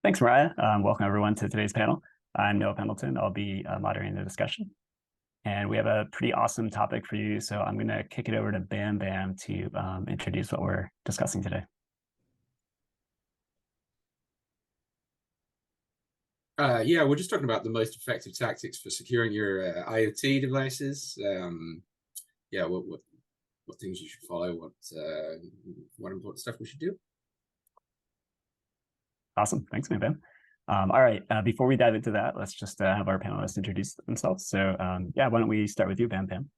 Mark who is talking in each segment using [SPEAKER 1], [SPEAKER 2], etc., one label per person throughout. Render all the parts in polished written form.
[SPEAKER 1] Thanks, Mariah. Welcome everyone to today's panel. I'm Noah Pendleton. I'll be moderating the discussion. And we have a pretty awesome topic for you. So I'm going to kick it over to Bam Bam to introduce what we're discussing today.
[SPEAKER 2] Yeah, we're just talking about the most effective tactics for securing your IoT devices. Yeah, what things you should follow, what important stuff we should do.
[SPEAKER 1] Awesome. Thanks, Bam Bam. All right. Before we dive into that, let's just have our panelists introduce themselves. So yeah, why don't we start with you, Bam Bam?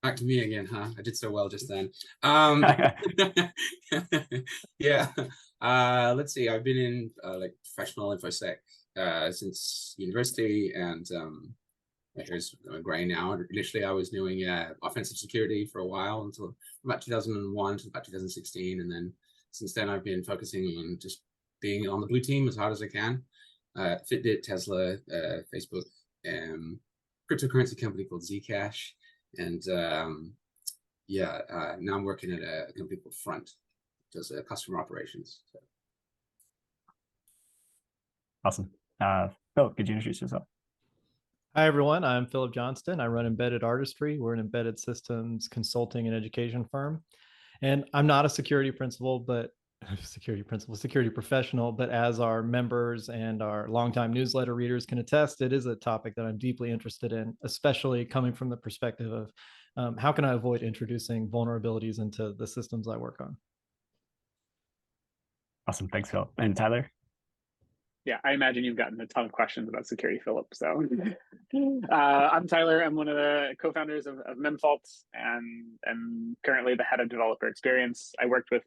[SPEAKER 2] Back to me again, huh? I did so well just then. Yeah. Let's see. I've been in like professional infosec since university, and my hair's gray now. Initially, I was doing offensive security for a while until about 2001 to about 2016, and then since then I've been focusing on just being on the blue team as hard as I can. Fitbit, Tesla, Facebook, cryptocurrency company called Zcash. And yeah, now I'm working at a company called Front, does customer operations. So.
[SPEAKER 1] Awesome. Philip, could you introduce yourself?
[SPEAKER 3] Hi, everyone. I'm Philip Johnston. I run Embedded Artistry. We're an embedded systems consulting and education firm. And I'm not a security professional, but as our members and our longtime newsletter readers can attest, it is a topic that I'm deeply interested in, especially coming from the perspective of how can I avoid introducing vulnerabilities into the systems I work on.
[SPEAKER 1] Awesome. Thanks, Phil. And Tyler?
[SPEAKER 4] Yeah, I imagine you've gotten a ton of questions about security, Philip. So I'm Tyler. I'm one of the co-founders of Memfault and currently the head of developer experience. I worked with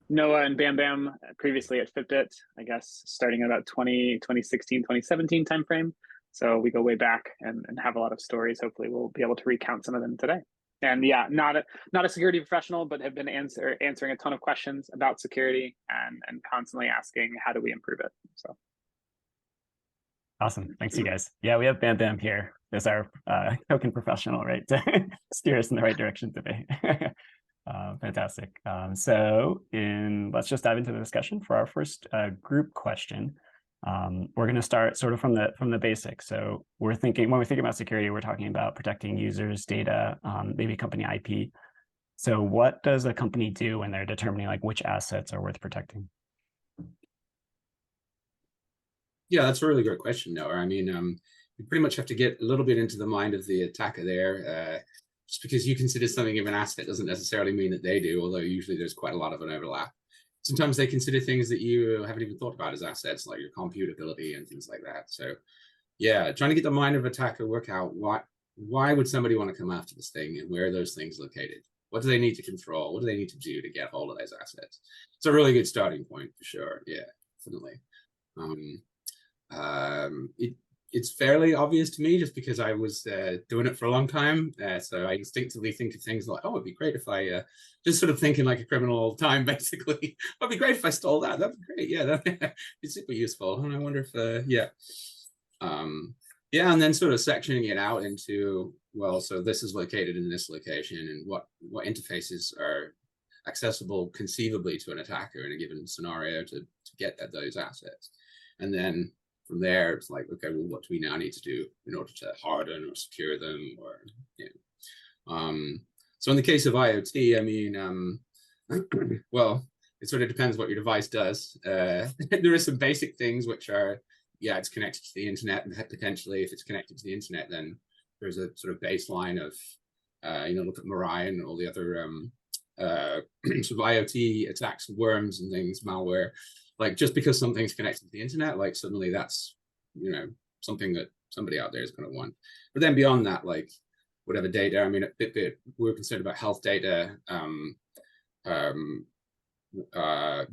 [SPEAKER 4] Noah and Bam Bam previously at Fitbit, I guess, starting about 2016, 2017 timeframe. So we go way back and have a lot of stories. Hopefully we'll be able to recount some of them today. And yeah, not a security professional, but have been answering a ton of questions about security and constantly asking, how do we improve it? So.
[SPEAKER 1] Awesome. Thanks, you guys. Yeah, we have Bam Bam here as our token professional, right? To steer us in the right direction today. Fantastic. So let's just dive into the discussion for our first group question. We're going to start sort of from the basics. So when we're thinking about security, we're talking about protecting users' data, maybe company IP. So what does a company do when they're determining like which assets are worth protecting?
[SPEAKER 2] Yeah, that's a really great question, Noah. I mean, you pretty much have to get a little bit into the mind of the attacker there. Just because you consider something of an asset doesn't necessarily mean that they do, although usually there's quite a lot of an overlap. Sometimes they consider things that you haven't even thought about as assets, like your compute ability and things like that. So yeah, trying to get the mind of attacker, work out why would somebody want to come after this thing and where are those things located? What do they need to control? What do they need to do to get hold of those assets? It's a really good starting point for sure. Yeah, definitely. It's fairly obvious to me just because I was doing it for a long time. So I instinctively think of things like, oh, it'd be great if I just sort of thinking like a criminal all the time, basically. It'd be great if I stole that. That'd be great. Yeah, that'd be super useful. And I wonder if, yeah. Yeah, and then sort of sectioning it out into, well, so this is located in this location and what interfaces are accessible conceivably to an attacker in a given scenario to get at those assets. And then from there, it's like, okay, well, what do we now need to do in order to harden or secure them? Or, you know. So in the case of IoT, I mean, well, it sort of depends what your device does. There are some basic things which are, yeah, it's connected to the internet, and potentially if it's connected to the internet, then there's a sort of baseline of, you know, look at Mirai and all the other sort of IoT attacks, worms and things, malware. Like just because something's connected to the internet, like suddenly that's, you know, something that somebody out there is going to want. But then beyond that, like whatever data, I mean, at Fitbit, we're concerned about health data.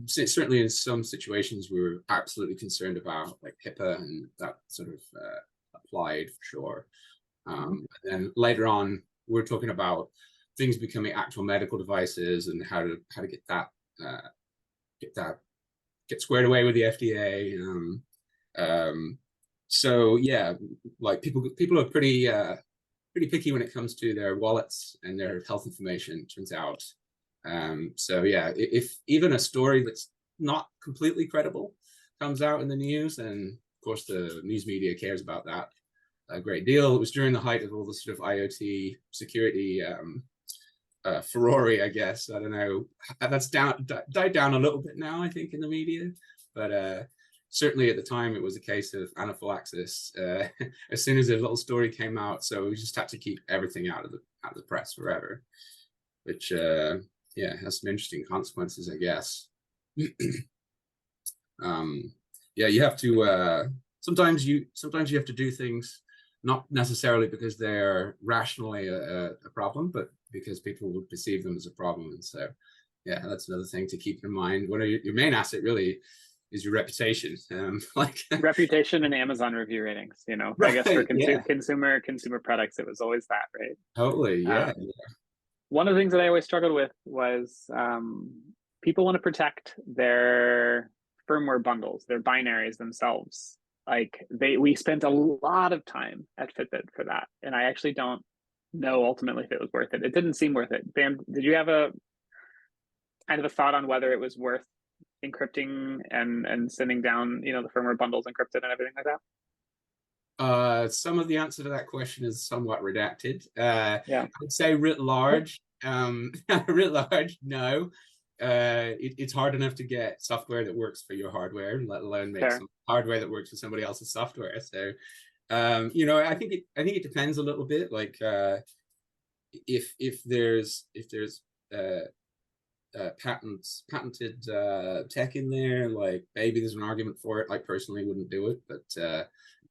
[SPEAKER 2] Certainly in some situations, we were absolutely concerned about like HIPAA and that sort of applied for sure. And then later on, we're talking about things becoming actual medical devices and how to get squared away with the FDA. So yeah, like people are pretty picky when it comes to their wallets and their health information, turns out. So yeah, if even a story that's not completely credible, comes out in the news, and of course the news media cares about that a great deal. It was during the height of all the sort of IoT security furore, I guess. I don't know. That's died down a little bit now, I think, in the media, but certainly at the time it was a case of anaphylaxis as soon as a little story came out. So we just had to keep everything out of the press forever, which yeah, has some interesting consequences, I guess. Yeah, you have to sometimes you have to do things not necessarily because they're rationally a problem, but because people would perceive them as a problem. And so, yeah, that's another thing to keep in mind. One of your main asset really is your reputation, like
[SPEAKER 4] reputation and Amazon review ratings. You know,
[SPEAKER 2] right,
[SPEAKER 4] I guess for
[SPEAKER 2] yeah.
[SPEAKER 4] consumer products, it was always that, right?
[SPEAKER 2] Totally, yeah.
[SPEAKER 4] One of the things that I always struggled with was people want to protect their firmware bundles, their binaries themselves. Like we spent a lot of time at Fitbit for that, and I actually don't know ultimately if it was worth it. It didn't seem worth it. Bam, did you have a kind of a thought on whether it was worth encrypting and sending down, you know, the firmware bundles encrypted and everything like that?
[SPEAKER 2] Some of the answer to that question is somewhat redacted.
[SPEAKER 4] Yeah,
[SPEAKER 2] I'd say writ large, writ large, no. It's hard enough to get software that works for your hardware, let alone make some hardware that works for somebody else's software. So, you know, I think it depends a little bit. Like, if there's patented tech in there, like maybe there's an argument for it. I personally wouldn't do it, but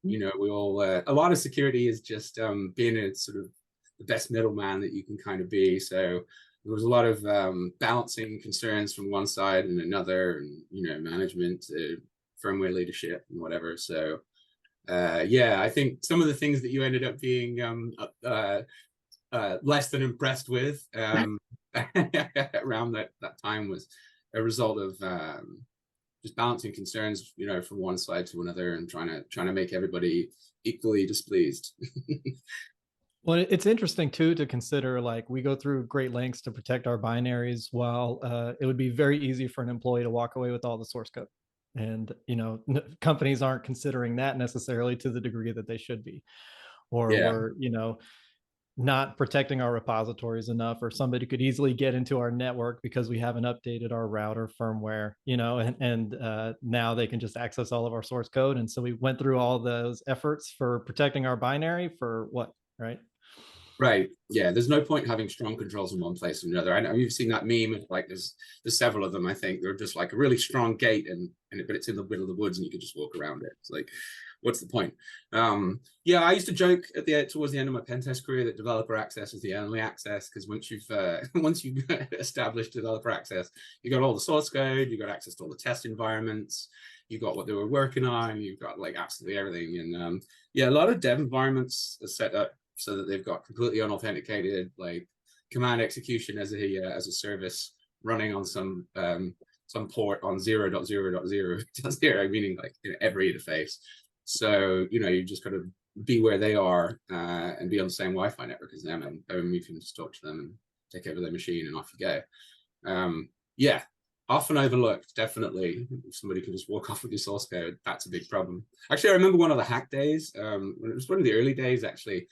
[SPEAKER 2] you know, we all a lot of security is just being a sort of the best middleman that you can kind of be. So there was a lot of balancing concerns from one side and another, and you know, management, firmware leadership, and whatever. So yeah, I think some of the things that you ended up being less than impressed with around that time was a result of just balancing concerns, you know, from one side to another, and trying to make everybody equally displeased.
[SPEAKER 3] Well, it's interesting too to consider, like, we go through great lengths to protect our binaries, while it would be very easy for an employee to walk away with all the source code. And, you know, companies aren't considering that necessarily to the degree that they should be. Or
[SPEAKER 2] Yeah.
[SPEAKER 3] we're, you know, not protecting our repositories enough, or somebody could easily get into our network because we haven't updated our router firmware, you know, and now they can just access all of our source code. And so we went through all those efforts for protecting our binary for what, right?
[SPEAKER 2] Right. Yeah. There's no point having strong controls in one place or another. I know you've seen that meme. Like there's several of them. I think they're just like a really strong gate, but it's in the middle of the woods, and you can just walk around it. It's like, what's the point? Yeah, I used to joke towards the end of my pen test career that developer access is the only access, because once you've established developer access, you got all the source code, you got access to all the test environments, you got what they were working on, you've got like absolutely everything. And yeah, a lot of dev environments are set up so that they've got completely unauthenticated, like, command execution as a service running on some port on 0.0.0.0, meaning like in every interface. So, you know, you just got to be where they are and be on the same Wi-Fi network as them, and you can just talk to them and take over their machine, and off you go. Yeah, often overlooked, definitely. If somebody can just walk off with your source code, that's a big problem. Actually, I remember one of the hack days, when it was one of the early days, actually.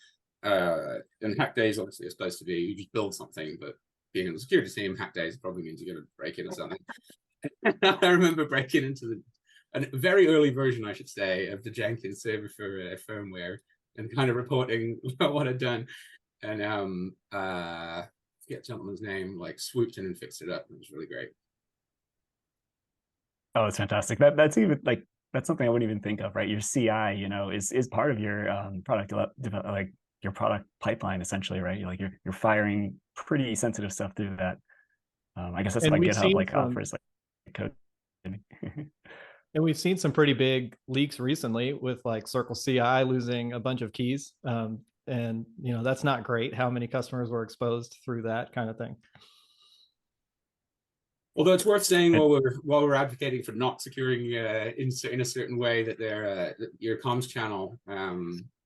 [SPEAKER 2] And hack days obviously are supposed to be you just build something, but being in the security team, hack days probably means you're going to break in or something. I remember breaking into a very early version, I should say, of the Jenkins server for firmware, and kind of reporting what I'd done. And forget the gentleman's name, like swooped in and fixed it up. It was really great.
[SPEAKER 1] Oh, it's fantastic. That's even like, that's something I wouldn't even think of, right? Your CI, you know, is part of your product, like your product pipeline, essentially, right? You're firing pretty sensitive stuff through that. I guess that's why GitHub like offers like code.
[SPEAKER 3] And we've seen some pretty big leaks recently with like Circle CI losing a bunch of keys. And, you know, that's not great. How many customers were exposed through that kind of thing?
[SPEAKER 2] Although it's worth saying, while we're advocating for not securing in a certain way, that your comms channel,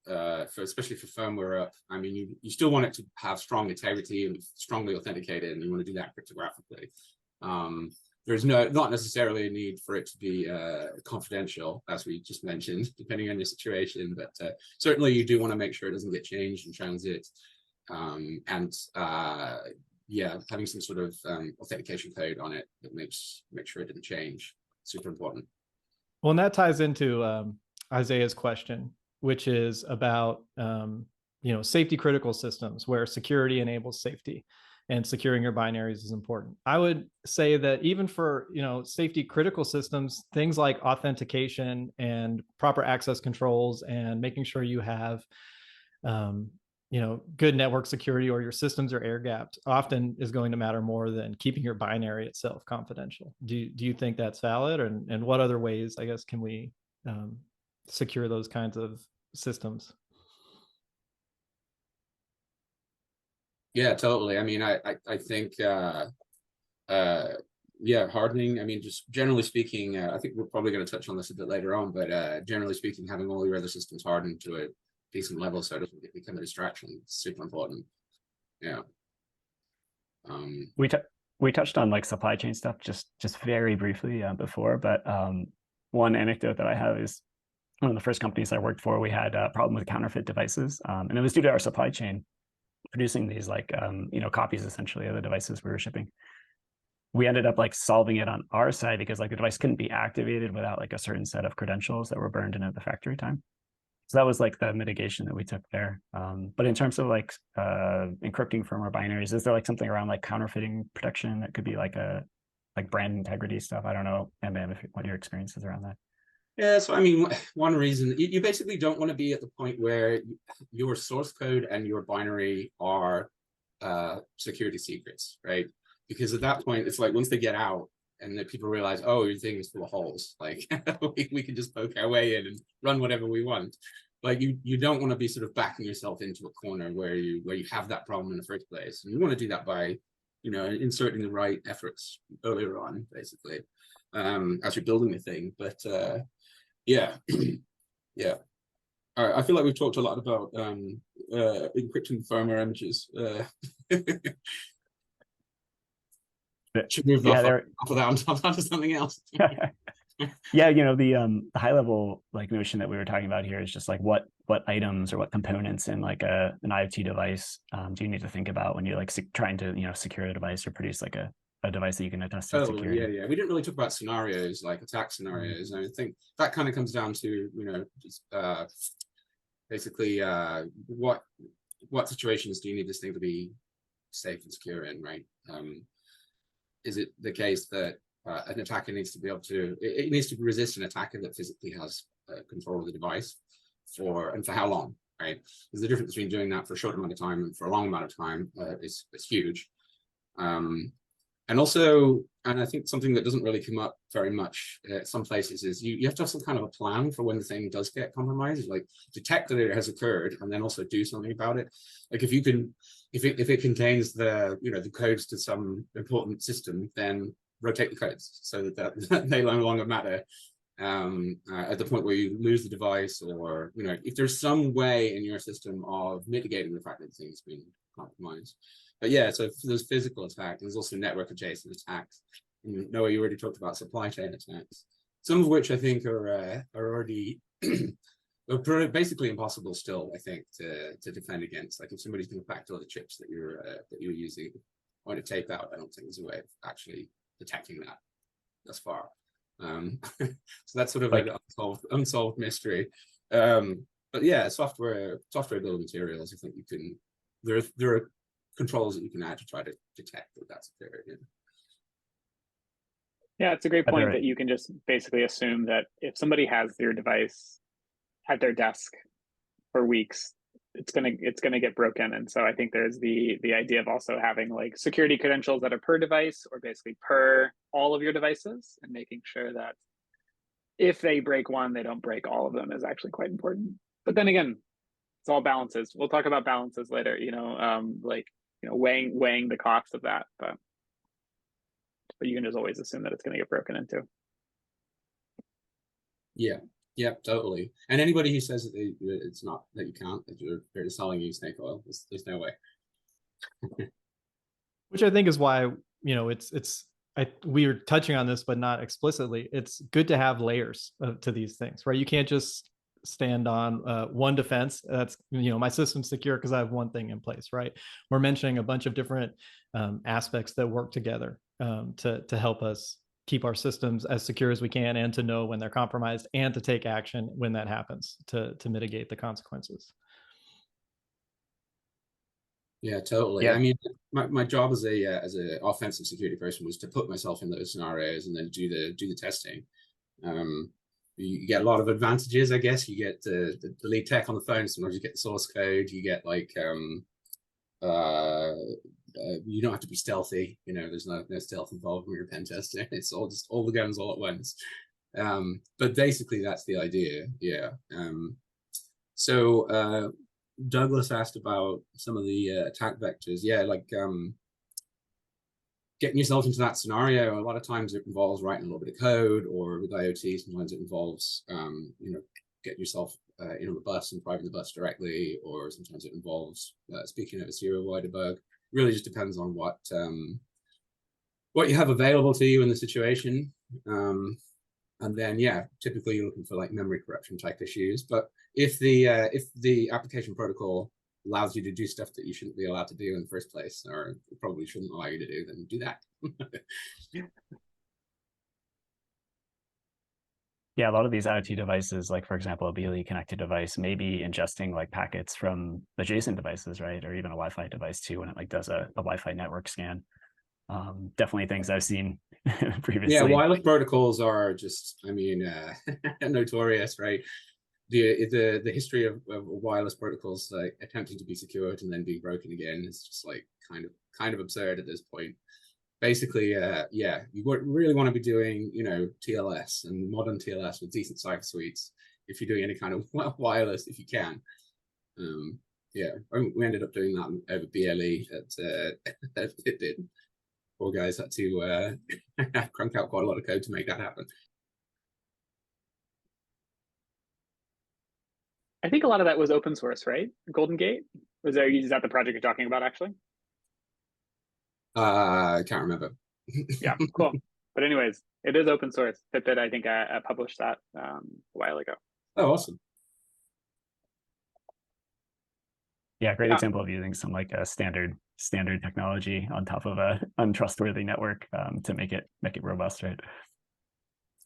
[SPEAKER 2] especially for firmware up, I mean, you still want it to have strong integrity and strongly authenticated, and you want to do that cryptographically. there's not necessarily a need for it to be confidential, as we just mentioned, depending on your situation. But certainly you do want to make sure it doesn't get changed in transit. Yeah, having some sort of authentication code on it that make sure it didn't change. Super important.
[SPEAKER 3] Well, and that ties into Isaiah's question, which is about safety critical systems where security enables safety, and securing your binaries is important. I would say that even for safety critical systems, things like authentication and proper access controls and making sure you have good network security, or your systems are air gapped, often is going to matter more than keeping your binary itself confidential. Do you think that's valid? And what other ways, I guess, can we secure those kinds of systems?
[SPEAKER 2] Yeah, totally. I mean, I think hardening, I mean, just generally speaking, I think we're probably going to touch on this a bit later on, but generally speaking, having all your other systems hardened to a decent level so it doesn't become a distraction is super important. Yeah.
[SPEAKER 1] We touched on like supply chain stuff just very briefly before, but one anecdote that I have is one of the first companies I worked for, we had a problem with counterfeit devices, and it was due to our supply chain producing these like copies essentially of the devices we were shipping. We ended up like solving it on our side because like the device couldn't be activated without like a certain set of credentials that were burned in at the factory time. So that was like the mitigation that we took there. But in terms of like encrypting firmware binaries, is there like something around like counterfeiting protection that could be like brand integrity stuff? I don't know, what your experience is around that.
[SPEAKER 2] Yeah, so I mean, one reason you basically don't want to be at the point where your source code and your binary are security secrets, right? Because at that point, it's like once they get out and then people realize, oh, your thing is full of holes, like we can just poke our way in and run whatever we want. Like you don't want to be sort of backing yourself into a corner where you have that problem in the first place. And you want to do that by inserting the right efforts earlier on, basically, as you're building the thing. But yeah. Yeah. All right. I feel like we've talked a lot about encrypting firmware images. Should move off of that onto something else.
[SPEAKER 1] Yeah, the high level like notion that we were talking about here is just like what items or what components in like an IoT device do you need to think about when you're like trying to secure a device or produce like a device that you can attest to security.
[SPEAKER 2] Yeah. We didn't really talk about scenarios, like attack scenarios. And I think that kind of comes down to, just basically what situations do you need this thing to be safe and secure in, right? Is it the case that an attacker needs to be able to, it needs to resist an attacker that physically has control of the device for how long, right? There's a difference between doing that for a short amount of time and for a long amount of time is huge. And also, and I think something that doesn't really come up very much at some places is you have to have some kind of a plan for when the thing does get compromised, like detect that it has occurred and then also do something about it. Like if it contains the codes to some important system, then rotate the codes so that they no longer matter at the point where you lose the device, or if there's some way in your system of mitigating the fact that things been compromised. But yeah, so there's physical attacks, there's also network adjacent attacks. And Noah, you already talked about supply chain attacks, some of which I think are already basically impossible still, I think, to defend against. Like if somebody's going to backdoor the chips that you're using, or to tape out, I don't think there's a way of actually detecting that thus far. So that's sort of like an unsolved mystery. But yeah, software bill of materials, I think you can, there are controls that you can add to try to detect that that's occurred.
[SPEAKER 4] Yeah, it's a great point that you can just basically assume that if somebody has your device at their desk for weeks, it's gonna get broken. And so I think there's the idea of also having like security credentials that are per device, or basically per all of your devices, and making sure that if they break one, they don't break all of them is actually quite important. But then again, it's all balances. We'll talk about balances later, weighing the cost of that, but you can just always assume that it's going to get broken into.
[SPEAKER 2] Yeah, totally. And anybody who says that it's not, that you can't, that they're selling you snake oil, there's no way.
[SPEAKER 3] Which I think is why it's we were touching on this, but not explicitly. It's good to have layers to these things, right? You can't just stand on one defense. That's, my system's secure because I have one thing in place, right? We're mentioning a bunch of different aspects that work together to help us keep our systems as secure as we can, and to know when they're compromised, and to take action when that happens to mitigate the consequences.
[SPEAKER 2] Yeah, totally.
[SPEAKER 1] Yeah.
[SPEAKER 2] I mean, my job as a offensive security person was to put myself in those scenarios and then do the testing. You get a lot of advantages, I guess. You get the lead tech on the phone. Sometimes you get the source code. You get like you don't have to be stealthy. There's no stealth involved when you're pen testing. It's all just all the guns all at once. But basically, that's the idea. Yeah. So Douglas asked about some of the attack vectors. Yeah, like getting yourself into that scenario. A lot of times it involves writing a little bit of code, or with IoT, sometimes it involves getting yourself in on the bus and driving the bus directly, or sometimes it involves speaking of a serial wide debug. Really just depends on what you have available to you in the situation. And then, yeah, typically you're looking for like memory corruption type issues. But if the application protocol allows you to do stuff that you shouldn't be allowed to do in the first place, or probably shouldn't allow you to do, then do that.
[SPEAKER 1] Yeah, a lot of these IoT devices, like for example, a BLE connected device, may be ingesting like packets from adjacent devices, right? Or even a Wi-Fi device too, when it like does a Wi-Fi network scan. Definitely things I've seen previously.
[SPEAKER 2] Yeah, wireless protocols are just, notorious, right? The history of wireless protocols like attempting to be secured and then being broken again is just like kind of absurd at this point. Basically, yeah, you really want to be doing, TLS and modern TLS with decent cipher suites if you're doing any kind of wireless, if you can. Yeah, we ended up doing that over BLE at it did. Poor guys had to crank out quite a lot of code to make that happen.
[SPEAKER 4] I think a lot of that was open source, right? Golden Gate? Is that the project you're talking about, actually?
[SPEAKER 2] I can't remember.
[SPEAKER 4] Yeah, cool. But anyways, it is open source. Fitbit, I think I published that a while ago.
[SPEAKER 2] Oh, awesome.
[SPEAKER 1] Yeah, great example of using some like a standard technology on top of a untrustworthy network to make it robust, right?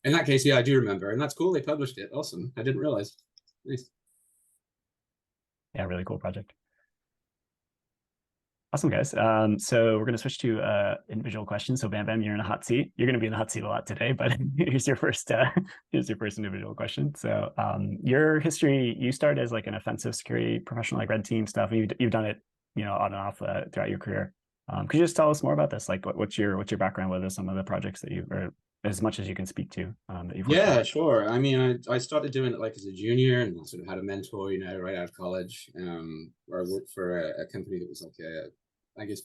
[SPEAKER 2] In that case, yeah, I do remember, and that's cool. They published it. Awesome. I didn't realize. Nice.
[SPEAKER 1] Yeah, really cool project. Awesome, guys. So we're going to switch to individual questions. So Bam Bam, you're in a hot seat. You're going to be in the hot seat a lot today, but here's your first individual question. So your history, you started as like an offensive security professional, like red team stuff. And you've done it, on and off throughout your career. Could you just tell us more about this? Like, what's your background? What are some of the projects that or as much as you can speak to that you've worked on?
[SPEAKER 2] Sure. I mean, I started doing it like as a junior, and I sort of had a mentor, right out of college, where I worked for a company that was like I guess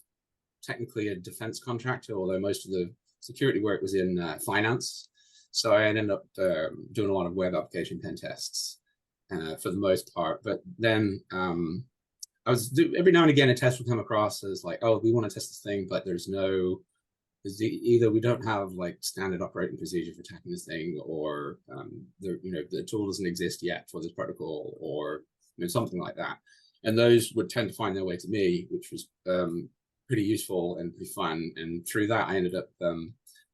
[SPEAKER 2] technically a defense contractor, although most of the security work was in finance. So I ended up doing a lot of web application pen tests for the most part. But then every now and again a test would come across as like, oh, we want to test this thing, but either we don't have like standard operating procedure for attacking this thing, or the tool doesn't exist yet for this protocol, or something like that. And those would tend to find their way to me, which was pretty useful and pretty fun. And through that, I ended up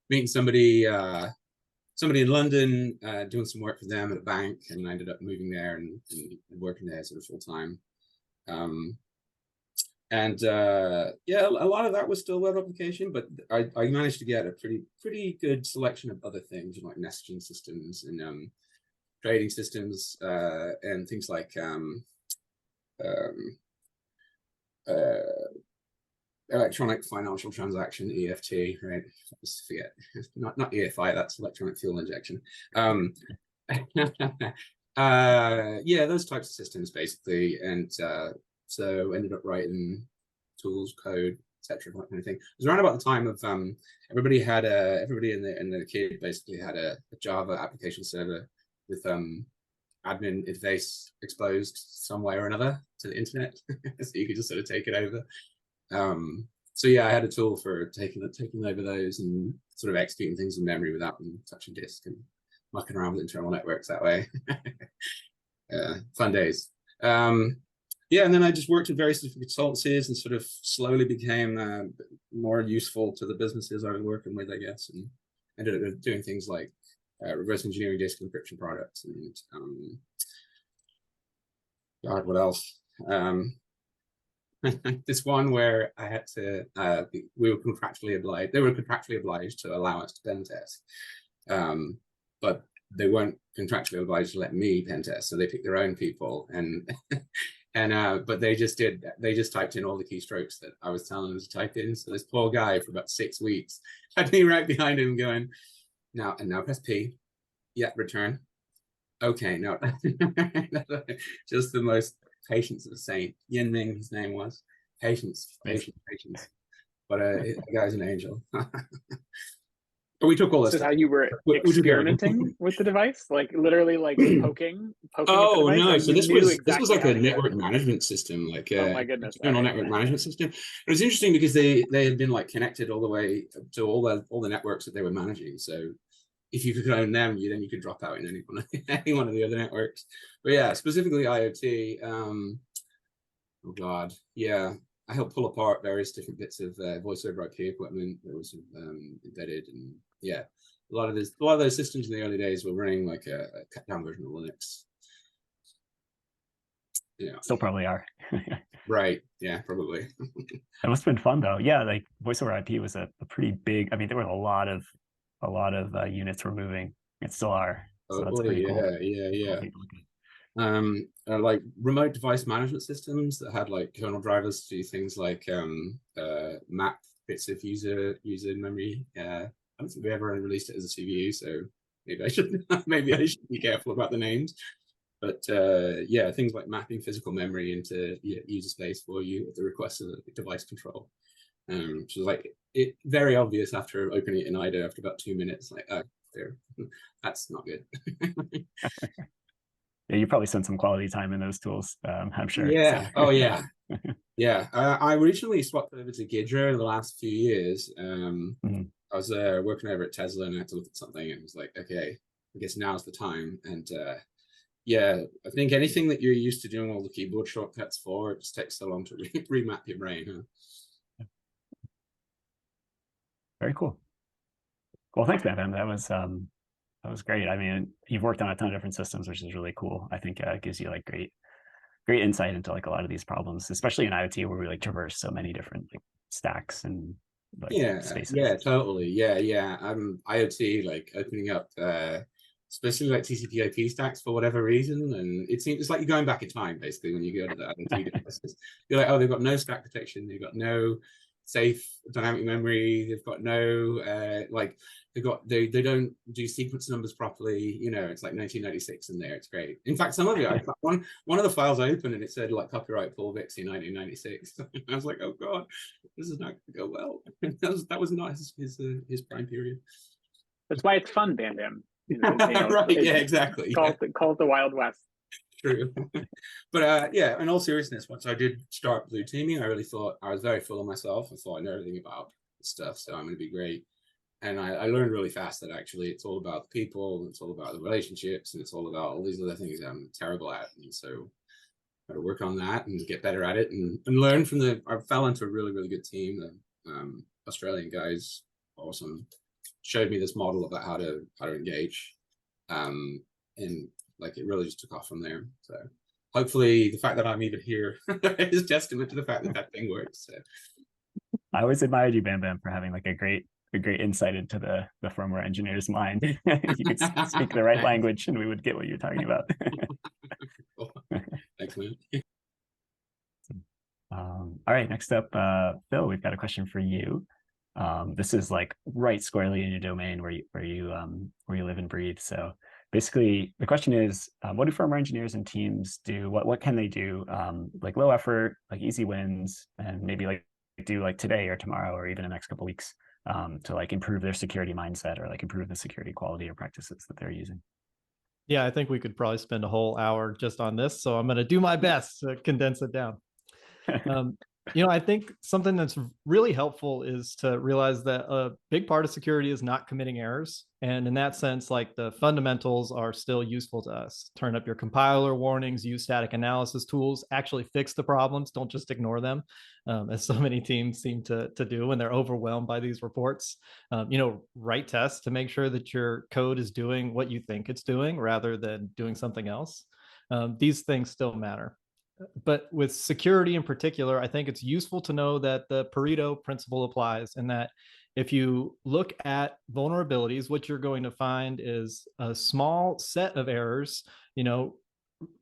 [SPEAKER 2] meeting somebody in London, doing some work for them at a bank, and I ended up moving there and working there sort of full time. Yeah, a lot of that was still web application, but I managed to get a pretty good selection of other things, like messaging systems and trading systems and things like electronic financial transaction, EFT, right? I just forget, not EFI, that's electronic fuel injection. Yeah, those types of systems basically, and so ended up writing tools, code, etc., that kind of thing. It was around about the time of everybody in the kid basically had a Java application server with admin interface exposed some way or another to the internet, so you could just sort of take it over. so yeah, I had a tool for taking over those and sort of executing things in memory without them touching disk and mucking around with internal networks that way. Fun days. Yeah, and then I just worked in various different consultancies and sort of slowly became more useful to the businesses I was working with, I guess, and ended up doing things like reverse engineering disk encryption products and God, what else? This one where I had to, we were contractually obliged, they were contractually obliged to allow us to pen test, but they weren't contractually obliged to let me pen test, so they picked their own people, and but they just typed in all the keystrokes that I was telling them to type in. So this poor guy for about 6 weeks had me right behind him going, now press P, yeah, return. Okay, no, just the most patience of a saint. Yin Ming, his name was. Patience. But the guy's an angel. But we took all this.
[SPEAKER 4] This is how you were experimenting with the device, like literally, like poking.
[SPEAKER 2] Oh
[SPEAKER 4] at the device?
[SPEAKER 2] no!
[SPEAKER 4] Like,
[SPEAKER 2] So this was like a network management system, like
[SPEAKER 4] oh my goodness,
[SPEAKER 2] external network management system. It was interesting because they had been like connected all the way to all the networks that they were managing. So if you could own them, then you could drop out in any one of the other networks. But yeah, specifically IoT. Oh God, yeah. I helped pull apart various different bits of voice over IP equipment that was embedded, and yeah, a lot of those systems in the early days were running like a cut down version of Linux. Yeah,
[SPEAKER 1] still probably are.
[SPEAKER 2] Right. Yeah, probably.
[SPEAKER 1] That must have been fun though. Yeah, like voice over IP was a pretty big. I mean, there were a lot of units were moving. It still are. So that's pretty cool.
[SPEAKER 2] Yeah. Like remote device management systems that had like kernel drivers to do things like map bits of user memory. I don't think we ever released it as a CVE, so maybe I should be careful about the names. But yeah, things like mapping physical memory into user space for you at the request of the device control. Which was like very obvious after opening it in IDA after about 2 minutes. Like, oh, there, that's not good.
[SPEAKER 1] Yeah, you probably spent some quality time in those tools, I'm sure.
[SPEAKER 2] Yeah.
[SPEAKER 1] So.
[SPEAKER 2] Oh yeah. Yeah. I originally swapped over to Gidra in the last few years. I was working over at Tesla and I had to look at something and it was like, okay, I guess now's the time. And yeah, I think anything that you're used to doing all the keyboard shortcuts for, it just takes so long to remap your brain, huh?
[SPEAKER 1] Very cool. Well, thanks, man. That was great. I mean, you've worked on a ton of different systems, which is really cool. I think it gives you like great insight into like a lot of these problems, especially in IoT where we like traverse so many different like stacks and like spaces.
[SPEAKER 2] Yeah, totally. Yeah. IoT, like opening up especially like TCP/IP stacks for whatever reason, and it's like you're going back in time basically when you go to the IoT devices. You're like, oh, they've got no stack protection, they've got no safe dynamic memory, they've got no like they don't do sequence numbers properly. You know, it's like 1996 in there. It's great. In fact, some of it, one of the files I opened and it said like copyright Paul Vixie 1996. I was like, oh God, this is not going to go well. that was not his prime period.
[SPEAKER 4] That's why it's fun, Bam Bam.
[SPEAKER 2] Right? Yeah, exactly.
[SPEAKER 4] Call it the Wild West.
[SPEAKER 2] True. But yeah, in all seriousness, once I did start blue teaming, I really thought I was very full of myself. I thought I know everything about this stuff, so I'm going to be great. And I learned really fast that actually it's all about the people, it's all about the relationships, and it's all about all these other things I'm terrible at. And so I got to work on that and get better at it and learn from I fell into a really, really good team. The Australian guys, awesome, showed me this model about how to engage. And like it really just took off from there. So hopefully the fact that I'm even here is testament to the fact that thing works. So.
[SPEAKER 1] I always admired you, Bam Bam, for having like a great insight into the firmware engineer's mind. You could speak the right language and we would get what you're talking about.
[SPEAKER 2] Thanks, man.
[SPEAKER 1] All right, next up, Phil, we've got a question for you. This is like right squarely in your domain where you live and breathe. So basically the question is, what do firmware engineers and teams do? What can they do? Like low effort, like easy wins, and maybe like do like today or tomorrow or even the next couple of weeks to like improve their security mindset or like improve the security quality or practices that they're using.
[SPEAKER 3] Yeah, I think we could probably spend a whole hour just on this. So I'm going to do my best to condense it down. I think something that's really helpful is to realize that a big part of security is not committing errors. And in that sense, like the fundamentals are still useful to us. Turn up your compiler warnings, use static analysis tools, actually fix the problems. Don't just ignore them, as so many teams seem to do when they're overwhelmed by these reports. Write tests to make sure that your code is doing what you think it's doing rather than doing something else. These things still matter. But with security in particular, I think it's useful to know that the Pareto principle applies, and that if you look at vulnerabilities, what you're going to find is a small set of errors,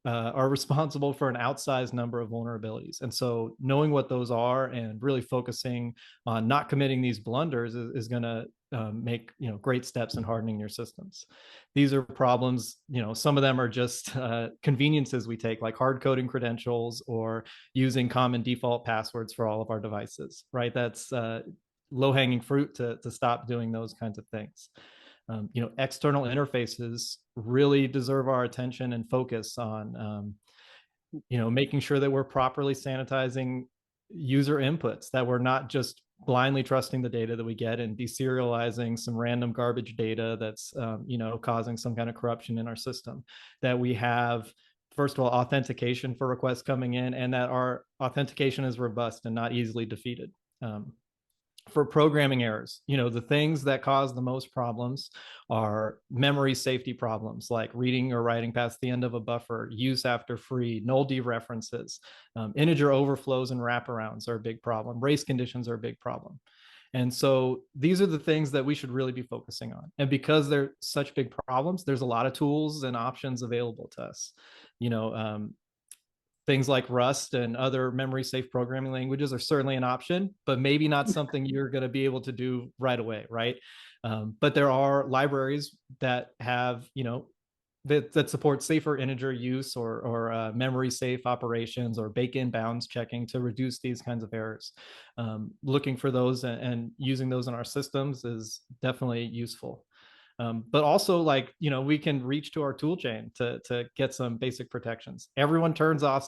[SPEAKER 3] are responsible for an outsized number of vulnerabilities. And so knowing what those are and really focusing on not committing these blunders is going to make great steps in hardening your systems. These are problems, some of them are just conveniences we take, like hard coding credentials or using common default passwords for all of our devices, right? That's low-hanging fruit to stop doing those kinds of things. External interfaces really deserve our attention and focus on, making sure that we're properly sanitizing user inputs, that we're not just blindly trusting the data that we get and deserializing some random garbage data that's, causing some kind of corruption in our system, that we have, first of all, authentication for requests coming in, and that our authentication is robust and not easily defeated. For programming errors, the things that cause the most problems are memory safety problems, like reading or writing past the end of a buffer, use after free, null dereferences, integer overflows and wraparounds are a big problem. Race conditions are a big problem. And so these are the things that we should really be focusing on. And because they're such big problems, there's a lot of tools and options available to us. Things like Rust and other memory safe programming languages are certainly an option, but maybe not something you're going to be able to do right away, right? But there are libraries that have, that support safer integer use or memory safe operations or bake-in bounds checking to reduce these kinds of errors. Looking for those and using those in our systems is definitely useful. But also, we can reach to our tool chain to get some basic protections. Everyone turns off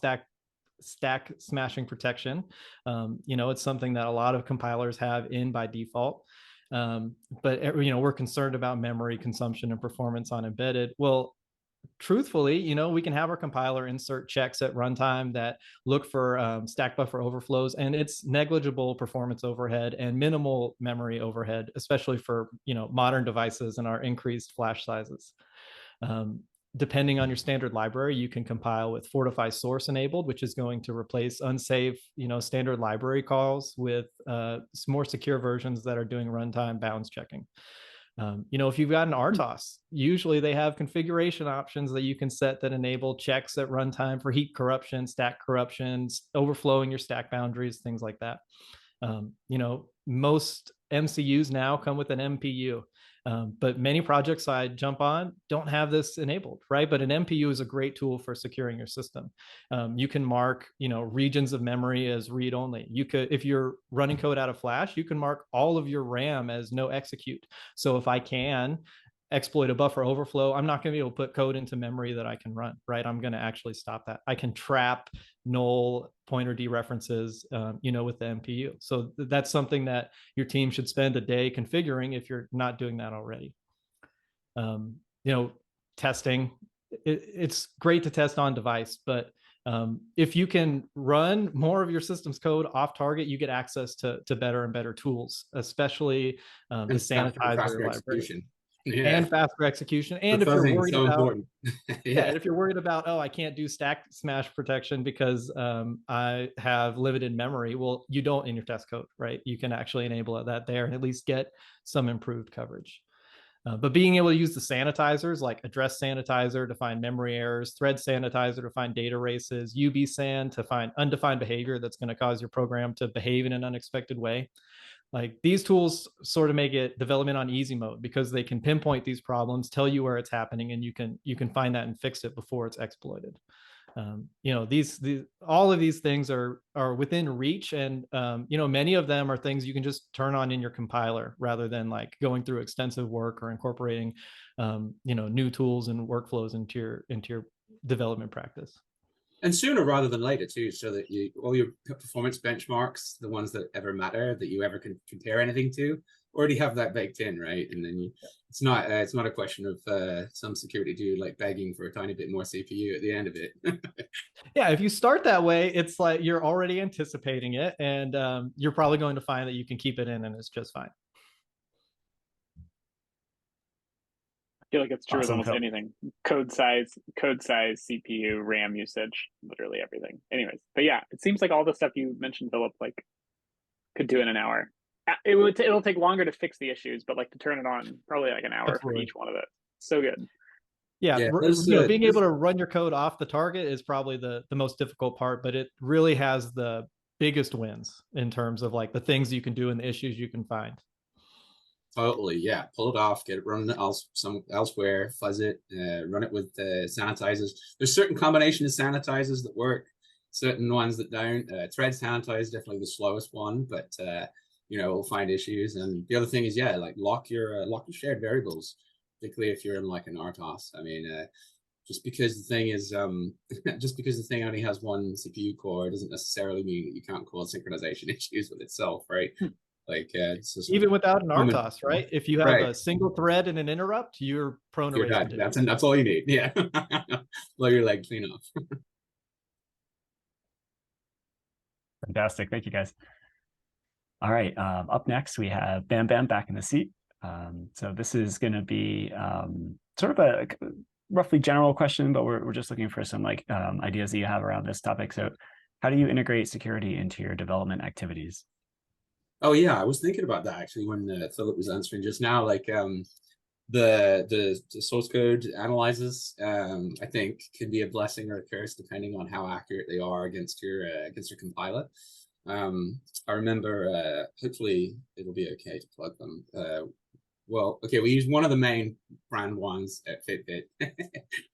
[SPEAKER 3] stack smashing protection. It's something that a lot of compilers have in by default. But we're concerned about memory consumption and performance on embedded. Well, truthfully, we can have our compiler insert checks at runtime that look for stack buffer overflows, and it's negligible performance overhead and minimal memory overhead, especially for modern devices and our increased flash sizes. Depending on your standard library, you can compile with Fortify source enabled, which is going to replace unsafe, standard library calls with more secure versions that are doing runtime bounds checking. If you've got an RTOS, usually they have configuration options that you can set that enable checks at runtime for heap corruption, stack corruptions, overflowing your stack boundaries, things like that. Most MCUs now come with an MPU, but many projects I jump on don't have this enabled, right? But an MPU is a great tool for securing your system. You can mark, regions of memory as read only. You could, if you're running code out of Flash, you can mark all of your RAM as no execute. So if I can exploit a buffer overflow, I'm not going to be able to put code into memory that I can run, right? I'm going to actually stop that. I can trap null pointer dereferences, with the MPU. So that's something that your team should spend a day configuring if you're not doing that already. Testing, it's great to test on device, but if you can run more of your system's code off target, you get access to better and better tools, especially the sanitizer library.
[SPEAKER 2] Yeah.
[SPEAKER 3] And faster execution. And if you're worried about, if you're worried about, I can't do stack smash protection because I have limited memory. Well, you don't in your test code, right? You can actually enable that there and at least get some improved coverage. But being able to use the sanitizers like address sanitizer to find memory errors, thread sanitizer to find data races, UBSAN to find undefined behavior that's going to cause your program to behave in an unexpected way. Like these tools sort of make it development on easy mode because they can pinpoint these problems, tell you where it's happening, and you can find that and fix it before it's exploited. All of these things are within reach, and many of them are things you can just turn on in your compiler rather than like going through extensive work or incorporating new tools and workflows into your development practice.
[SPEAKER 2] And sooner rather than later too, so that all your performance benchmarks, the ones that ever matter, that you ever can compare anything to, already have that baked in, right? And then it's not a question of some security dude like begging for a tiny bit more CPU at the end of it.
[SPEAKER 3] Yeah, if you start that way, it's like you're already anticipating it, and you're probably going to find that you can keep it in and it's just fine.
[SPEAKER 4] I feel like it's true with
[SPEAKER 1] Awesome,
[SPEAKER 4] almost
[SPEAKER 1] Phil.
[SPEAKER 4] anything. Code size, CPU, RAM usage, literally everything. Anyways, but yeah, it seems like all the stuff you mentioned, Philip, like could do in an hour. It'll take longer to fix the issues, but like to turn it on, probably like an hour for
[SPEAKER 3] Absolutely.
[SPEAKER 4] each one of it. So good.
[SPEAKER 3] Yeah,
[SPEAKER 2] Yeah,
[SPEAKER 3] being able to run your code off the target is probably the most difficult part, but it really has the biggest wins in terms of like the things you can do and the issues you can find.
[SPEAKER 2] Totally, yeah. Pull it off, get it running elsewhere, fuzz it, run it with sanitizers. There's certain combination of sanitizers that work, certain ones that don't. Thread sanitizer is definitely the slowest one, but we'll find issues. And the other thing is, yeah, like lock your shared variables, particularly if you're in like an RTOS. I mean, just because the thing is, just because the thing only has one CPU core doesn't necessarily mean that you can't cause synchronization issues with itself, right? Like it's just
[SPEAKER 3] Even without an RTOS, right? If you have a single thread and an interrupt, you're prone to race conditions.
[SPEAKER 2] That's all you need. Yeah. Blow your leg clean off.
[SPEAKER 1] Fantastic. Thank you, guys. All right. Up next, we have Bam Bam back in the seat. So this is going to be sort of a roughly general question, but we're just looking for some like ideas that you have around this topic. So how do you integrate security into your development activities?
[SPEAKER 2] Oh yeah, I was thinking about that actually when Philip was answering just now. Like the source code analyzes, I think, can be a blessing or a curse depending on how accurate they are against your compiler. I remember, hopefully it'll be okay to plug them. Well, okay, we use one of the main brand ones at Fitbit,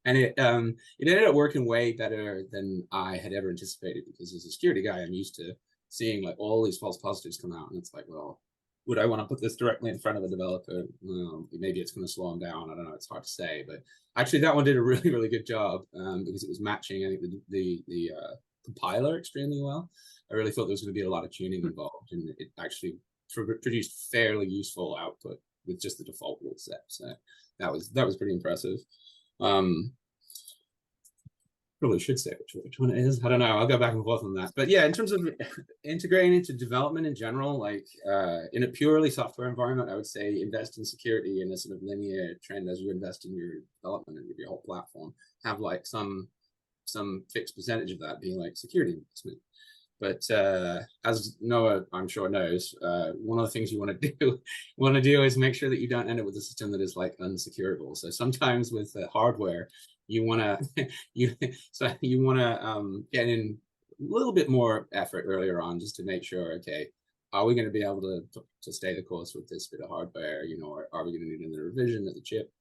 [SPEAKER 2] and it ended up working way better than I had ever anticipated, because as a security guy, I'm used to seeing like all these false positives come out, and it's like, well, would I want to put this directly in front of the developer? Well, maybe it's going to slow them down. I don't know. It's hard to say, but actually that one did a really, really good job, because it was matching, I think, the compiler extremely well. I really thought there was going to be a lot of tuning involved, and it actually produced fairly useful output with just the default rule set. So that was pretty impressive. Probably should say which one it is. I don't know. I'll go back and forth on that. But yeah, in terms of integrating into development in general, like in a purely software environment, I would say invest in security in a sort of linear trend as you invest in your development and your whole platform. Have like some fixed percentage of that being like security investment. But as Noah, I'm sure, knows, one of the things you want to do is make sure that you don't end up with a system that is like unsecurable. So sometimes with hardware, you want to get in a little bit more effort earlier on, just to make sure, okay, are we going to be able to stay the course with this bit of hardware? Or are we going to need another revision of the chip?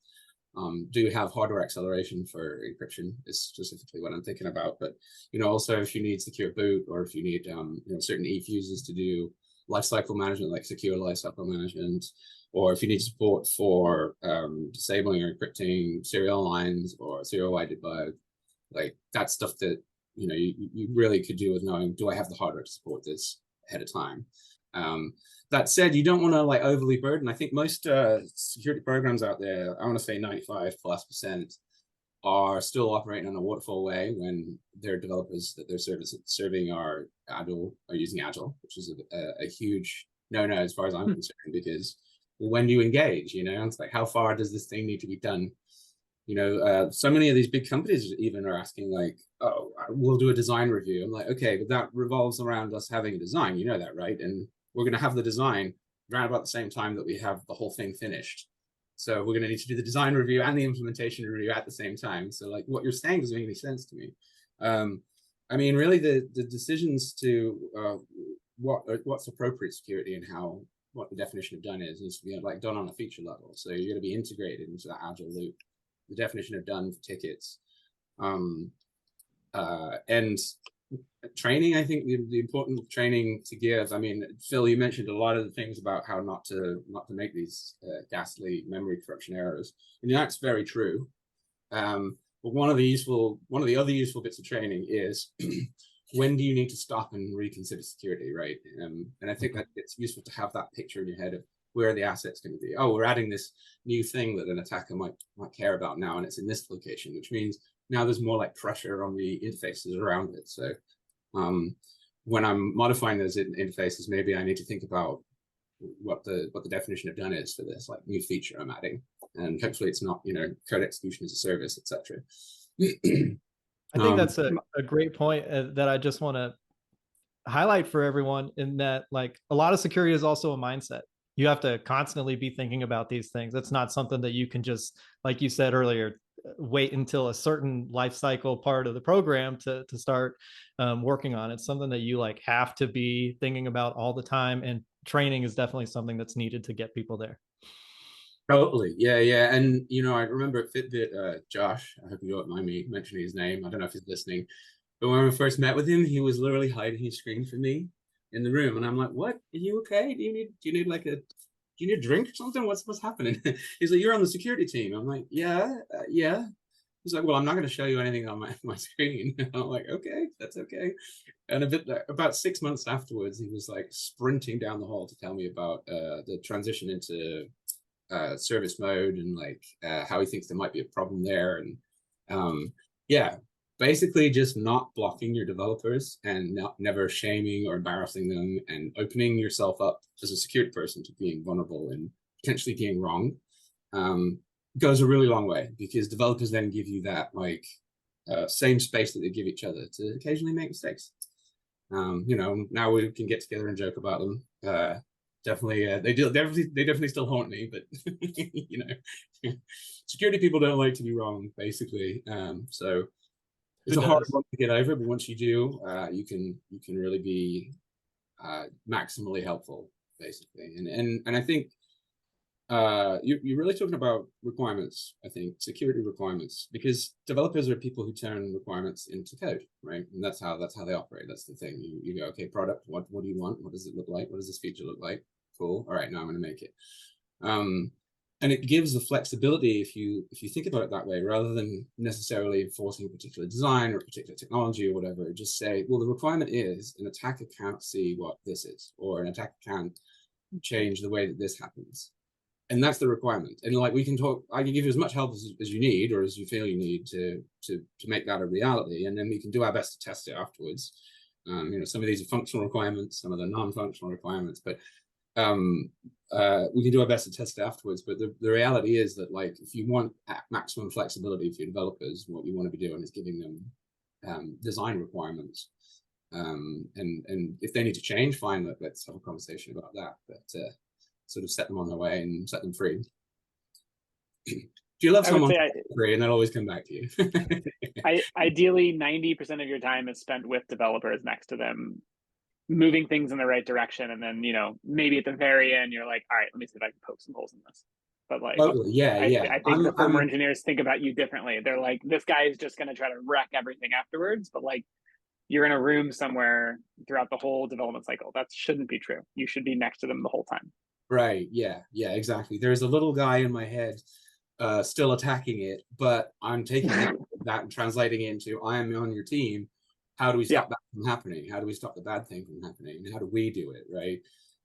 [SPEAKER 2] Do you have hardware acceleration for encryption is specifically what I'm thinking about. But also if you need secure boot, or if you need certain eFuses to do lifecycle management, like secure lifecycle management, or if you need support for disabling or encrypting serial lines or serial wide debug, like that's stuff that you really could do with knowing, do I have the hardware to support this ahead of time? That said, you don't want to like overly burden. I think most security programs out there, I want to say 95+%, are still operating in a waterfall way when their developers that they're serving are using Agile, which is a huge no-no as far as I'm concerned, because when do you engage? It's like, how far does this thing need to be done? So many of these big companies even are asking like, oh, we'll do a design review. I'm like, okay, but that revolves around us having a design, that, right? And we're going to have the design around about the same time that we have the whole thing finished. So we're going to need to do the design review and the implementation review at the same time. So like what you're saying doesn't make any sense to me. I mean, really the decisions to what's appropriate security and what the definition of done is needs to be like done on a feature level. So you're going to be integrated into that Agile loop. The definition of done for tickets, and training. I think the important training to give. I mean, Phil, you mentioned a lot of the things about how not to make these ghastly memory corruption errors, and that's very true. What But one of the other useful bits of training is when do you need to stop and reconsider security, right? And I think that it's useful to have that picture in your head of where are the assets going to be. Oh, we're adding this new thing that an attacker might care about now, and it's in this location, which means now there's more like pressure on the interfaces around it. So when I'm modifying those interfaces, maybe I need to think about what the definition of done is for this like new feature I'm adding, and hopefully it's not, you know, code execution as a service, etc.
[SPEAKER 3] I think that's a great point that I just want to highlight for everyone, in that like a lot of security is also a mindset. You have to constantly be thinking about these things. It's not something that you can just, like you said earlier, wait until a certain life cycle part of the program to start working on. It's something that you like have to be thinking about all the time, and training is definitely something that's needed to get people there.
[SPEAKER 2] Totally. Yeah. And, you know, I remember at Fitbit, Josh, I hope you don't mind me mentioning his name. I don't know if he's listening, but when we first met with him, he was literally hiding his screen from me in the room. And I'm like, what? Are you okay? Do you need like do you need a drink or something? What's happening? He's like, you're on the security team. I'm like, yeah. He's like, well, I'm not going to show you anything on my screen. I'm like, okay, that's okay. And about 6 months afterwards, he was like sprinting down the hall to tell me about the transition into service mode, and like how he thinks there might be a problem there. And yeah, basically just not blocking your developers and never shaming or embarrassing them, and opening yourself up as a security person to being vulnerable and potentially being wrong goes a really long way, because developers then give you that like same space that they give each other to occasionally make mistakes. You know, now we can get together and joke about them. Definitely, they definitely still haunt me, but you know, security people don't like to be wrong, basically. So it's a hard one to get over, but once you do, you can really be maximally helpful, basically. And I think you're really talking about requirements. I think security requirements, because developers are people who turn requirements into code, right? And that's how they operate. That's the thing. You go, okay, product, what do you want? What does it look like? What does this feature look like? Cool. All right, now I'm going to make it. And it gives the flexibility if you think about it that way, rather than necessarily enforcing a particular design or a particular technology or whatever. Just say, well, the requirement is an attacker can't see what this is, or an attacker can't change the way that this happens. And that's the requirement. And like, we can talk, I can give you as much help as you need, or as you feel you need to make that a reality. And then we can do our best to test it afterwards. You know, some of these are functional requirements, some of them non-functional requirements, but we can do our best to test it afterwards. But the reality is that, like, if you want maximum flexibility for your developers, what you want to be doing is giving them design requirements. And if they need to change, fine, let's have a conversation about that. But sort of set them on their way and set them free. Do you love someone free, and they'll always come back to you?
[SPEAKER 4] Ideally, 90% of your time is spent with developers next to them, moving things in the right direction. And then, you know, maybe at the very end, you're like, all right, let me see if I can poke some holes in this. But like,
[SPEAKER 2] totally.
[SPEAKER 4] I think the firmware engineers think about you differently. They're like, this guy is just going to try to wreck everything afterwards. But like, you're in a room somewhere throughout the whole development cycle. That shouldn't be true. You should be next to them the whole time.
[SPEAKER 2] Right. Yeah, exactly. There's a little guy in my head still attacking it, but I'm taking that and translating it into, I am on your team. How do we stop that from happening? How do we stop the bad thing from happening? And how do we do it, right?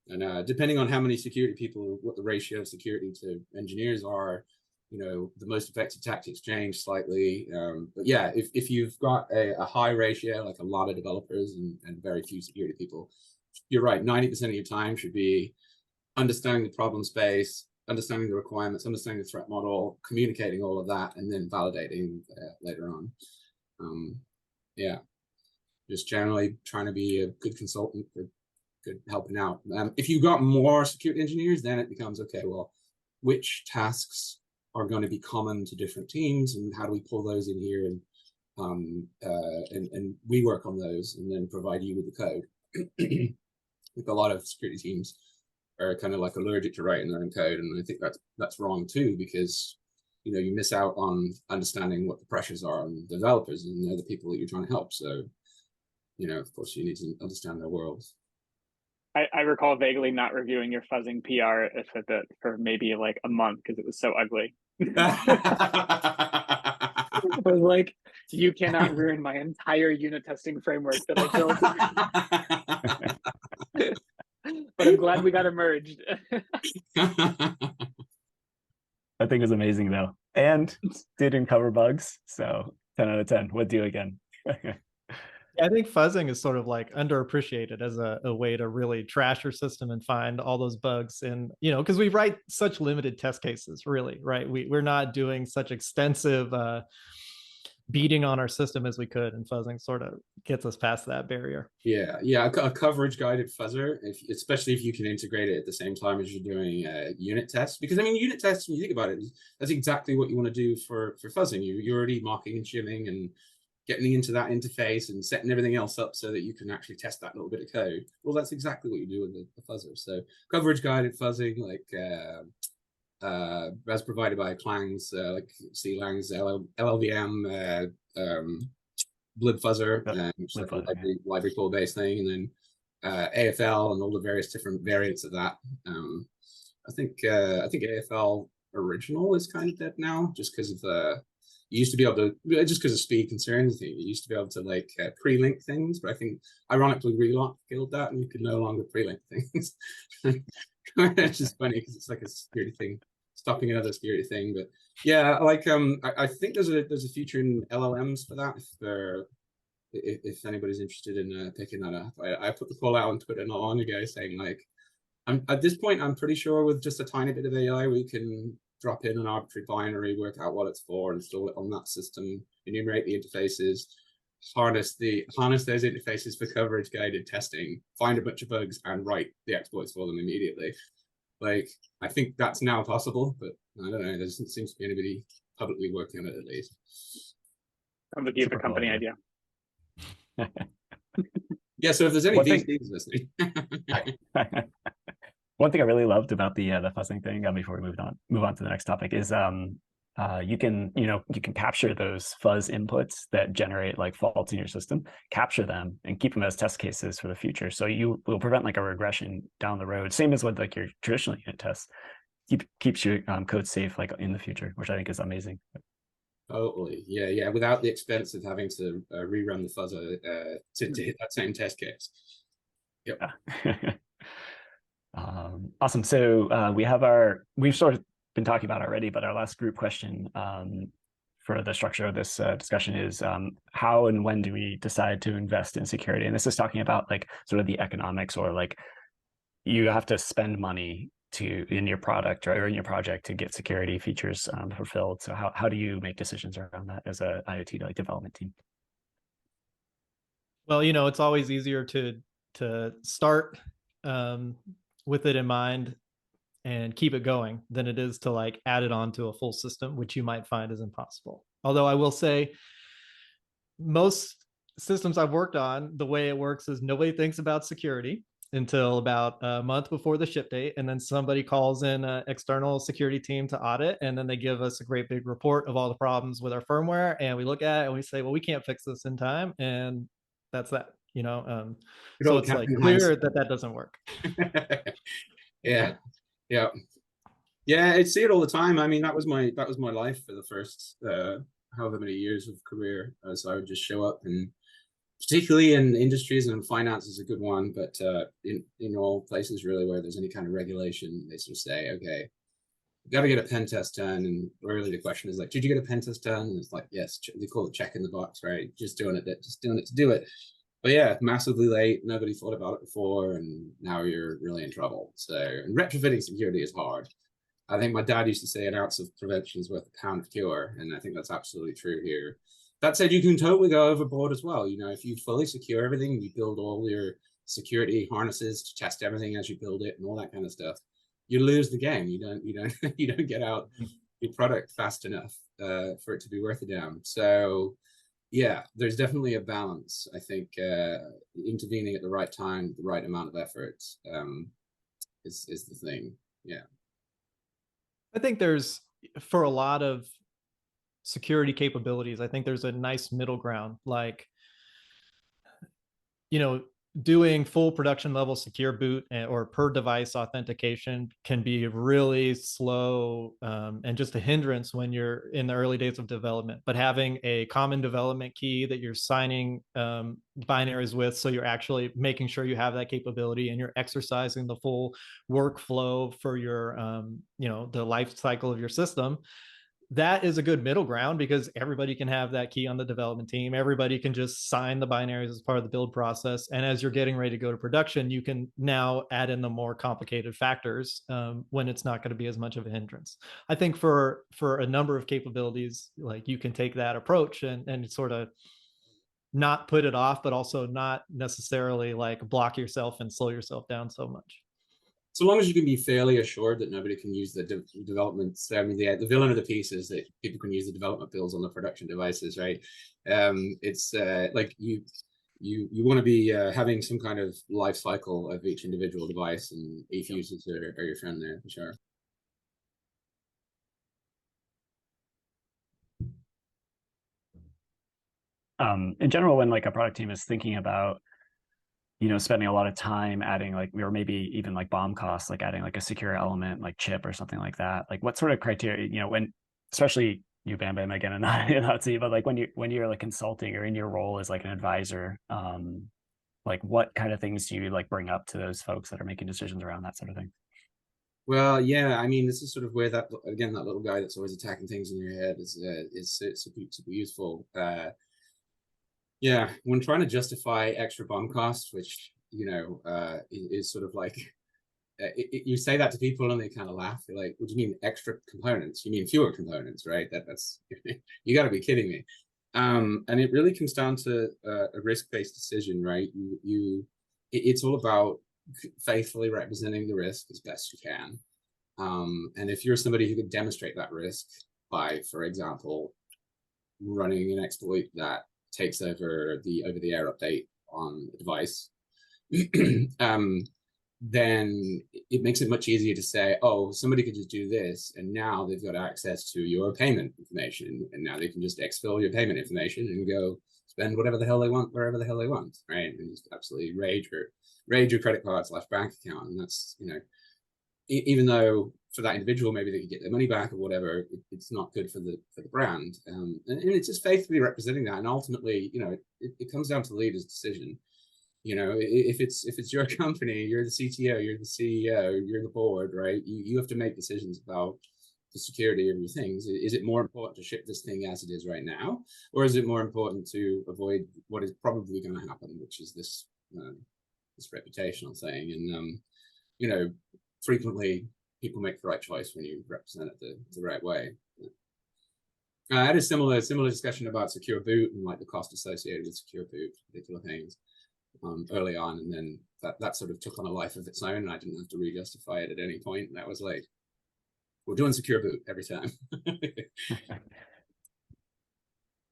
[SPEAKER 2] And depending on how many security people, what the ratio of security to engineers are, you know, the most effective tactics change slightly. But yeah, if you've got a high ratio, like a lot of developers and very few security people, you're right, 90% of your time should be understanding the problem space, understanding the requirements, understanding the threat model, communicating all of that, and then validating later on. Yeah, just generally trying to be a good consultant, good helping out. If you've got more security engineers, then it becomes, okay, well, which tasks are going to be common to different teams, and how do we pull those in here, and we work on those and then provide you with the code. With a lot of security teams are kind of like allergic to writing their own code, and I think that's wrong too, because, you know, you miss out on understanding what the pressures are on the developers, and they're the people that you're trying to help. So, you know, of course, you need to understand their worlds.
[SPEAKER 4] I recall vaguely not reviewing your fuzzing PR for maybe like a month because it was so ugly. was like, you cannot ruin my entire unit testing framework that I built. But I'm glad we got it merged.
[SPEAKER 1] That thing is amazing though, and did uncover bugs. So 10 out of 10 would do again.
[SPEAKER 3] I think fuzzing is sort of like underappreciated as a way to really trash your system and find all those bugs. And, you know, because we write such limited test cases, really, right? We're not doing such extensive beating on our system as we could, and fuzzing sort of gets us past that barrier.
[SPEAKER 2] Yeah, a coverage guided fuzzer, especially if you can integrate it at the same time as you're doing unit tests. Because I mean, unit tests, when you think about it, that's exactly what you want to do for fuzzing. You're already marking and shimming and getting into that interface and setting everything else up so that you can actually test that little bit of code. Well, that's exactly what you do with the fuzzer. So coverage guided fuzzing, like as provided by Clangs, like CLang's LLVM, Blib fuzzer, which is like a library call based thing, and then AFL and all the various different variants of that. I think AFL original is kind of dead now, just because of you used to be able to, just because of speed concerns. You used to be able to like pre-link things, but I think ironically Relock killed that, and you can no longer pre-link things. It's just funny because it's like a security thing, stopping another security thing. But yeah, like I think there's a future in LLMs for that. If anybody's interested in picking that up, I put the call out on Twitter not long ago saying like, at this point I'm pretty sure with just a tiny bit of AI we can drop in an arbitrary binary, work out what it's for, install it on that system, enumerate the interfaces, harness those interfaces for coverage guided testing, find a bunch of bugs, and write the exploits for them immediately. Like, I think that's now possible, but I don't know. There doesn't seem to be anybody publicly working on it, at least.
[SPEAKER 4] I'm looking at the company idea.
[SPEAKER 2] Yeah, so if there's any VCs listening.
[SPEAKER 1] One thing I really loved about the fuzzing thing, before we move on to the next topic, is you can capture those fuzz inputs that generate like faults in your system, capture them and keep them as test cases for the future. So you will prevent like a regression down the road. Same as with like your traditional unit tests. Keeps your code safe like in the future, which I think is amazing.
[SPEAKER 2] Totally, yeah. Without the expense of having to rerun the fuzzer to hit that same test case. Yep.
[SPEAKER 1] Yeah. Awesome. So we've sort of been talking about already, but our last group question for the structure of this discussion is how and when do we decide to invest in security? And this is talking about like sort of the economics, or like you have to spend money in your product or in your project to get security features fulfilled. So how do you make decisions around that as a IoT like development team?
[SPEAKER 3] Well, you know, it's always easier to start with it in mind and keep it going than it is to like add it on to a full system, which you might find is impossible. Although I will say most systems I've worked on, the way it works is nobody thinks about security until about a month before the ship date. And then somebody calls in an external security team to audit. And then they give us a great big report of all the problems with our firmware. And we look at it and we say, well, we can't fix this in time. And that's that, you know? So it's like clear that doesn't work.
[SPEAKER 2] Yeah. I see it all the time. I mean, that was my life for the first however many years of career. So I would just show up, and particularly in industries, and finance is a good one, but in all places really where there's any kind of regulation, they sort of say, okay, you got to get a pen test done. And really the question is like, did you get a pen test done? And it's like, yes, they call it check in the box, right? Just doing it to do it. But yeah, massively late. Nobody thought about it before, and now you're really in trouble. So, and retrofitting security is hard. I think my dad used to say an ounce of prevention is worth a pound of cure, and I think that's absolutely true here. That said, you can totally go overboard as well. You know, if you fully secure everything, you build all your security harnesses to test everything as you build it and all that kind of stuff, you lose the game. You don't get out your product fast enough for it to be worth a damn. So yeah, there's definitely a balance. I think intervening at the right time, the right amount of effort is the thing. Yeah.
[SPEAKER 3] I think there's, for a lot of security capabilities, I think there's a nice middle ground. Like, you know, doing full production level secure boot or per device authentication can be really slow and just a hindrance when you're in the early days of development. But having a common development key that you're signing binaries with, so you're actually making sure you have that capability and you're exercising the full workflow for your the life cycle of your system, that is a good middle ground, because everybody can have that key on the development team. Everybody can just sign the binaries as part of the build process. And as you're getting ready to go to production, you can now add in the more complicated factors when it's not going to be as much of a hindrance. I think for a number of capabilities, like, you can take that approach and sort of not put it off, but also not necessarily like block yourself and slow yourself down so much.
[SPEAKER 2] So long as you can be fairly assured that nobody can use the development, I mean, the villain of the piece is that people can use the development builds on the production devices, right? It's like you want to be having some kind of life cycle of each individual device, and ETH users are your friend there for sure.
[SPEAKER 1] In general, when like a product team is thinking about, spending a lot of time adding like, or maybe even like BOM costs, like adding like a secure element like chip or something like that, like what sort of criteria, when, especially you, Bam Bam, again, and not see, but like when you're like consulting or in your role as like an advisor, like what kind of things do you like bring up to those folks that are making decisions around that sort of thing?
[SPEAKER 2] Well, yeah, I mean, this is sort of where that little guy that's always attacking things in your head is super useful. Yeah, when trying to justify extra BOM costs, which is sort of like you say that to people and they kind of laugh. You're like, "What do you mean extra components? You mean fewer components, right? That's you got to be kidding me." And it really comes down to a risk-based decision, right? It's all about faithfully representing the risk as best you can. And if you're somebody who can demonstrate that risk by, for example, running an exploit that takes over the over-the-air update on the device, then it makes it much easier to say, oh, somebody could just do this, and now they've got access to your payment information, and now they can just exfil your payment information and go spend whatever the hell they want, wherever the hell they want, right? And just absolutely raid your credit card / bank account. And that's, even though for that individual, maybe they could get their money back or whatever, it's not good for the brand. And it's just faithfully representing that. And ultimately, it comes down to the leader's decision. If it's your company, you're the CTO, you're the CEO, you're the board, right? You have to make decisions about the security of your things. Is it more important to ship this thing as it is right now, or is it more important to avoid what is probably going to happen, which is this reputational thing? And frequently people make the right choice when you represent it the right way. I had a similar discussion about secure boot and like the cost associated with secure boot, particular things early on, and then that sort of took on a life of its own, and I didn't have to re-justify it at any point. And that was like, we're doing secure boot every time.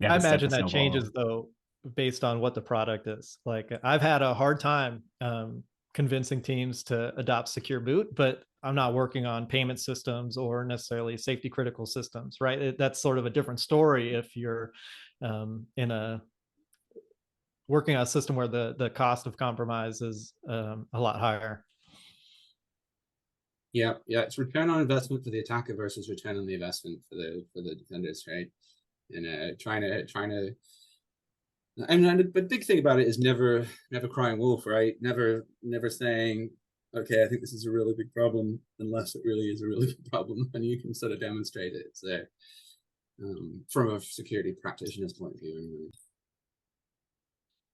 [SPEAKER 3] I imagine that changes though based on what the product is. Like, I've had a hard time convincing teams to adopt secure boot, but I'm not working on payment systems or necessarily safety critical systems, right? That's sort of a different story if you're working on a system where the cost of compromise is a lot higher.
[SPEAKER 2] Yeah, it's return on investment for the attacker versus return on the investment for the defenders, right? And trying to. And the big thing about it is never crying wolf, right? Never saying, okay, I think this is a really big problem, unless it really is a really big problem, and you can sort of demonstrate it. So, from a security practitioner's point of view, anyway.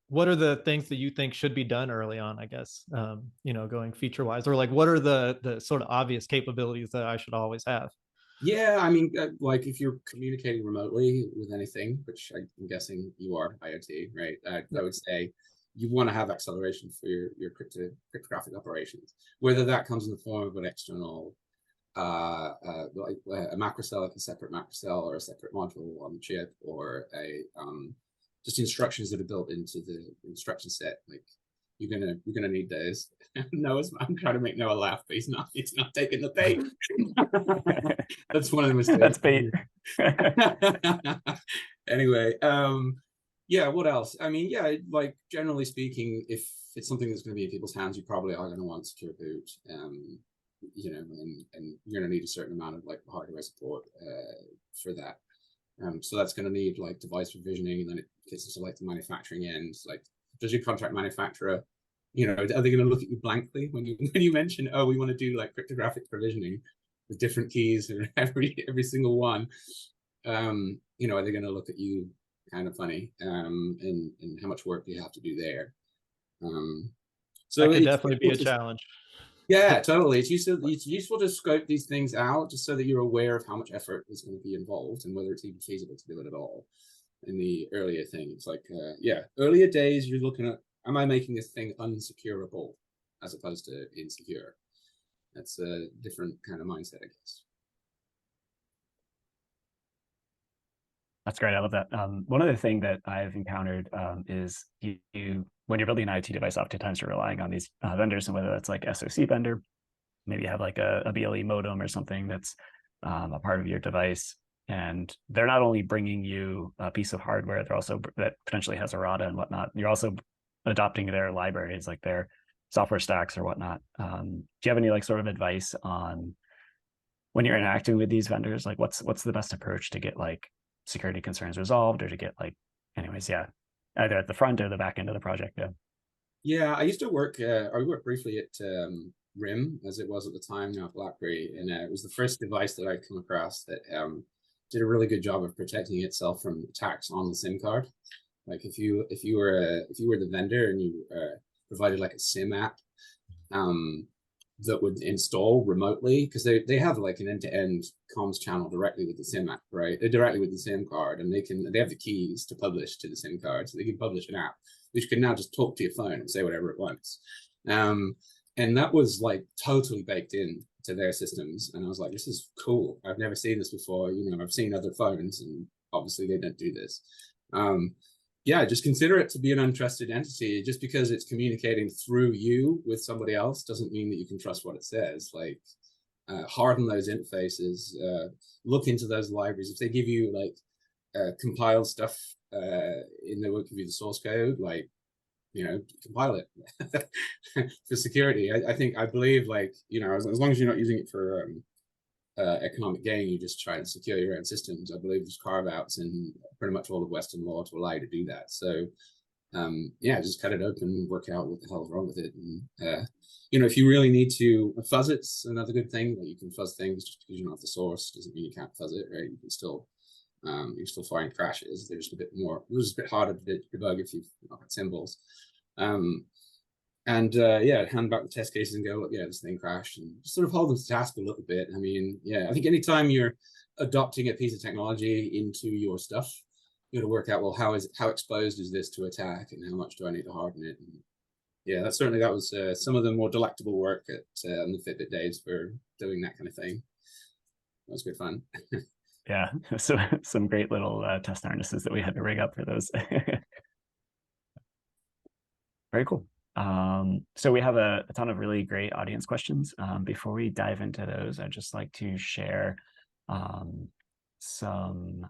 [SPEAKER 3] What are the things that you think should be done early on, I guess, going feature wise, or like what are the sort of obvious capabilities that I should always have?
[SPEAKER 2] Yeah, I mean, like if you're communicating remotely with anything, which I'm guessing you are, IoT, right? I would say you want to have acceleration for your cryptographic operations, whether that comes in the form of an external, like a macro cell, like a separate macro cell or a separate module on the chip, or just instructions that are built into the instruction set. Like you're gonna need those. I'm trying to make Noah laugh, but he's not taking the bait. That's one of the mistakes.
[SPEAKER 1] That's bait.
[SPEAKER 2] Anyway, yeah, what else? I mean, yeah, like generally speaking, if it's something that's going to be in people's hands, you probably are going to want secure boot, you know, and you're going to need a certain amount of like hardware support for that. So that's going to need like device provisioning, and then it gets into like the manufacturing end. Like, does your contract manufacturer, you know, are they going to look at you blankly when you mention, oh, we want to do like cryptographic provisioning with different keys and every single one? You know, are they going to look at you kind of funny? And how much work do you have to do there? So
[SPEAKER 3] that could definitely be a challenge.
[SPEAKER 2] Yeah, totally. It's useful to scope these things out just so that you're aware of how much effort is going to be involved and whether it's even feasible to do it at all. In the earlier thing, it's like, yeah, earlier days, you're looking at, am I making this thing unsecurable as opposed to insecure? That's a different kind of mindset, I guess.
[SPEAKER 1] That's great. I love that. One other thing that I've encountered is when you're building an IoT device, oftentimes you're relying on these vendors, and whether that's like SoC vendor, maybe you have like a BLE modem or something that's a part of your device, and they're not only bringing you a piece of hardware, they're also that potentially has errata and whatnot. You're also adopting their libraries, like their software stacks or whatnot. Do you have any like sort of advice on when you're interacting with these vendors, like what's the best approach to get like security concerns resolved, or to get like, anyways, yeah, either at the front or the back end of the project?
[SPEAKER 2] Yeah, I used to work, I worked briefly at RIM, as it was at the time, now BlackBerry, and it was the first device that I'd come across that did a really good job of protecting itself from attacks on the SIM card. Like if you were the vendor and you provided like a SIM app that would install remotely, because they have like an end-to-end comms channel directly with the SIM app, right? They're directly with the SIM card, and they have the keys to publish to the SIM card, so they can publish an app which can now just talk to your phone and say whatever it wants. And that was like totally baked in to their systems, and I was like, this is cool. I've never seen this before. You know, I've seen other phones, and obviously they don't do this. Yeah, just consider it to be an untrusted entity. Just because it's communicating through you with somebody else doesn't mean that you can trust what it says. Like, harden those interfaces, look into those libraries. If they give you like compiled stuff in the work give you the source code, like, you know, compile it for security. I believe, like, you know, as long as you're not using it for economic gain, you just try and secure your own systems. I believe there's carve-outs in pretty much all of Western law to allow you to do that. So yeah, just cut it open and work out what the hell's wrong with it. And you know, if you really need to fuzz it's another good thing. Like, you can fuzz things. Just because you don't have the source doesn't mean you can't fuzz it, right? You can still you're still find crashes. They're just a bit harder to debug if you've not got symbols. Yeah, hand back the test cases and go, look, yeah, this thing crashed, and just sort of hold them to task a little bit. I mean, yeah, I think anytime you're adopting a piece of technology into your stuff, you got to work out, well, how exposed is this to attack, and how much do I need to harden it? And yeah, that was some of the more delectable work at on the Fitbit days for doing that kind of thing. That was good fun.
[SPEAKER 1] Yeah, so some great little test harnesses that we had to rig up for those. Very cool. So we have a ton of really great audience questions. Before we dive into those, I'd just like to share some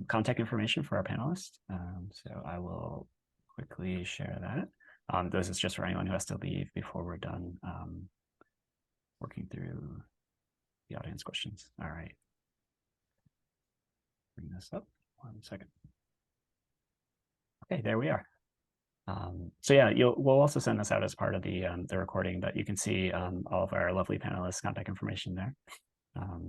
[SPEAKER 1] contact information for our panelists. So I will quickly share that. This is just for anyone who has to leave before we're done working through the audience questions. All right. Bring this up 1 second. Okay, there we are. So yeah, we'll also send this out as part of the recording, but you can see all of our lovely panelists' contact information there.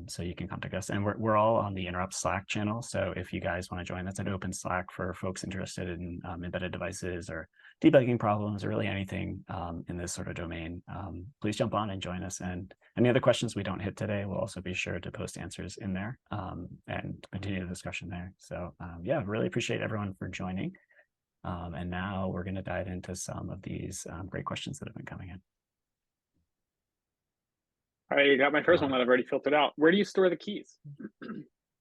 [SPEAKER 1] So you can contact us, and we're all on the Interrupt Slack channel. So if you guys want to join, that's an open Slack for folks interested in embedded devices or debugging problems or really anything in this sort of domain. Please jump on and join us. And any other questions we don't hit today, we'll also be sure to post answers in there and continue the discussion there. So yeah, really appreciate everyone for joining. And now we're going to dive into some of these great questions that have been coming in.
[SPEAKER 4] I got my first one that I've already filtered out. Where do you store the keys,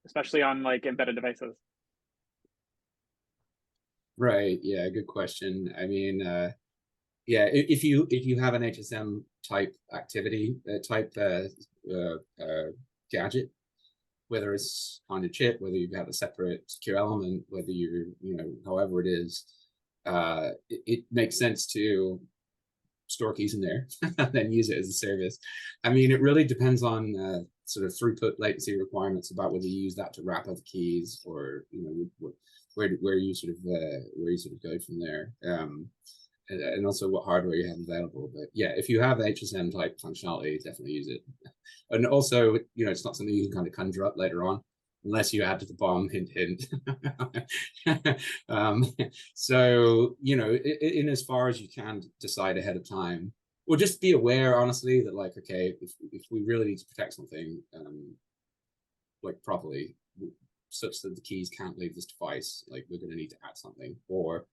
[SPEAKER 4] especially on like embedded devices?
[SPEAKER 2] Right. Yeah. Good question. I mean, yeah, if you have an HSM type activity, type gadget, whether it's on your chip, whether you have a separate secure element, whether you're, you know, however it is, it makes sense to store keys in there and then use it as a service. I mean, it really depends on sort of throughput latency requirements about whether you use that to wrap other keys, or where you sort of go from there. And also what hardware you have available. But yeah, if you have HSM type functionality, definitely use it. And also, it's not something you can kind of conjure up later on, unless you add to the bomb, hint, hint. So, in as far as you can decide ahead of time, or just be aware, honestly, that like, okay, if we really need to protect something, like properly, such that the keys can't leave this device, like we're going to need to add something, or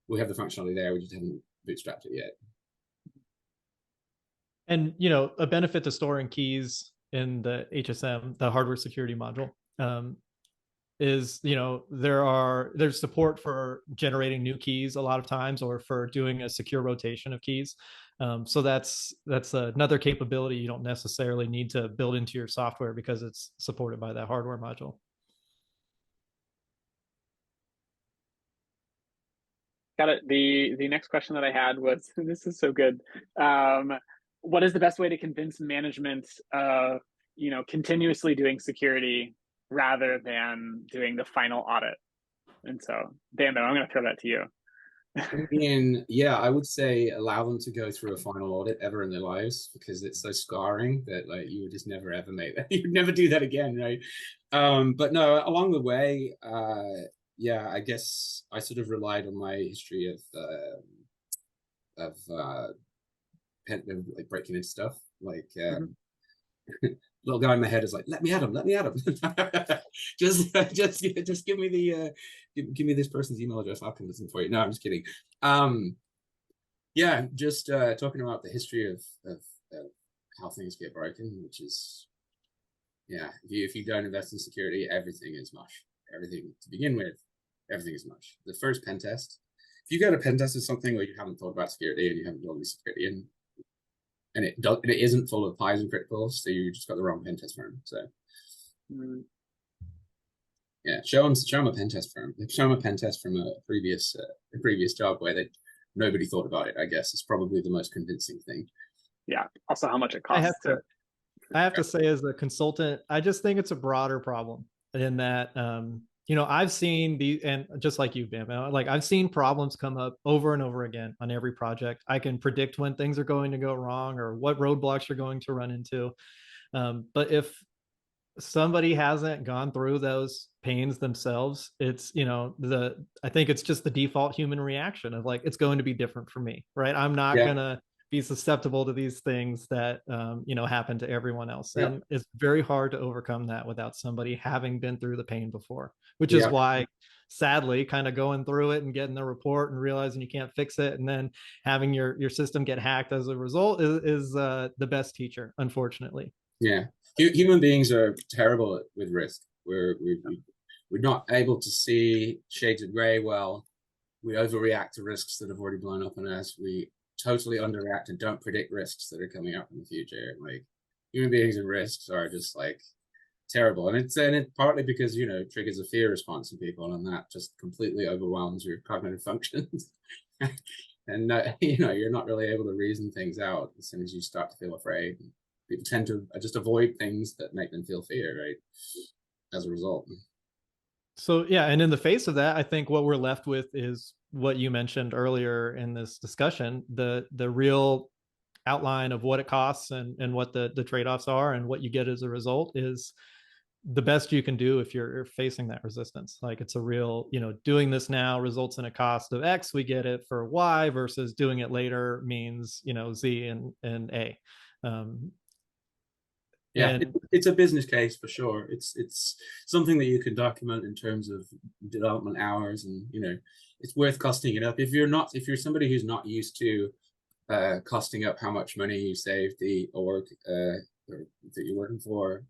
[SPEAKER 2] we have the functionality there, we just haven't bootstrapped it yet.
[SPEAKER 3] And a benefit to storing keys in the HSM, the hardware security module, is there's support for generating new keys a lot of times, or for doing a secure rotation of keys. So that's another capability you don't necessarily need to build into your software because it's supported by that hardware module.
[SPEAKER 4] Got it. The next question that I had was, this is so good. What is the best way to convince management continuously doing security rather than doing the final audit? And so, Dan, I'm going to throw that to you.
[SPEAKER 2] I mean, yeah, I would say allow them to go through a final audit ever in their lives, because it's so scarring that like you would just never ever make that. You'd never do that again, right? But no, along the way, yeah, I guess I sort of relied on my history of like breaking into stuff. Like little guy in my head is like, let me at him. just give me the give me this person's email address. I'll convince them for you. No, I'm just kidding. Yeah, just talking about the history of how things get broken, which is, yeah, if you don't invest in security, everything is mush. Everything to begin with, everything is much. The first pen test, if you go to pen test is something where you haven't thought about security and you haven't done any security in, and it isn't full of pies and criticals, so you just got the wrong pen test firm. So yeah, show them a pen test firm. Show them a pen test from a previous job where nobody thought about it. I guess it's probably the most convincing thing.
[SPEAKER 4] Yeah. Also, how much it costs.
[SPEAKER 3] I have to say, as a consultant, I just think it's a broader problem in that, I've seen and just like you, Bam, like I've seen problems come up over and over again on every project. I can predict when things are going to go wrong or what roadblocks you're going to run into. But if somebody hasn't gone through those pains themselves, it's, I think it's just the default human reaction of like, it's going to be different for me, right? I'm not going to be susceptible to these things that happen to everyone else. And it's very hard to overcome that without somebody having been through the pain before, which is why, sadly, kind of going through it and getting the report and realizing you can't fix it and then having your system get hacked as a result is the best teacher, unfortunately.
[SPEAKER 2] Yeah, human beings are terrible with risk. We're not able to see shades of gray well. We overreact to risks that have already blown up on us. We totally underreact and don't predict risks that are coming up in the future. Like human beings and risks are just like terrible, and it's partly because triggers a fear response in people, and that just completely overwhelms your cognitive functions. And you're not really able to reason things out as soon as you start to feel afraid. People tend to just avoid things that make them feel fear, right? As a result.
[SPEAKER 3] So yeah, and in the face of that, I think what we're left with is what you mentioned earlier in this discussion, the real outline of what it costs and what the trade-offs are, and what you get as a result is the best you can do if you're facing that resistance. Like it's a real, doing this now results in a cost of X, we get it for Y, versus doing it later means, Z and A.
[SPEAKER 2] Yeah, it's a business case for sure. It's something that you can document in terms of development hours, and it's worth costing it up. If you're somebody who's not used to costing up how much money you save the org that you're working for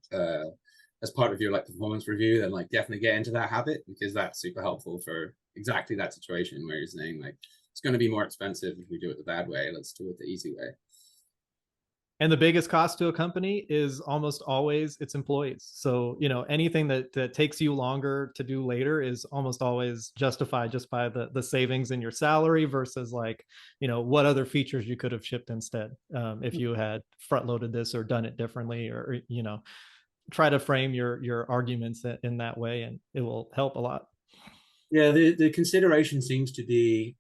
[SPEAKER 2] as part of your performance review, then definitely get into that habit, because that's super helpful for exactly that situation where you're saying it's going to be more expensive if we do it the bad way. Let's do it the easy way.
[SPEAKER 3] And the biggest cost to a company is almost always its employees. So, anything that takes you longer to do later is almost always justified just by the savings in your salary versus like, what other features you could have shipped instead, if you had front loaded this or done it differently, or, try to frame your arguments in that way, and it will help a lot.
[SPEAKER 2] Yeah, the consideration seems to be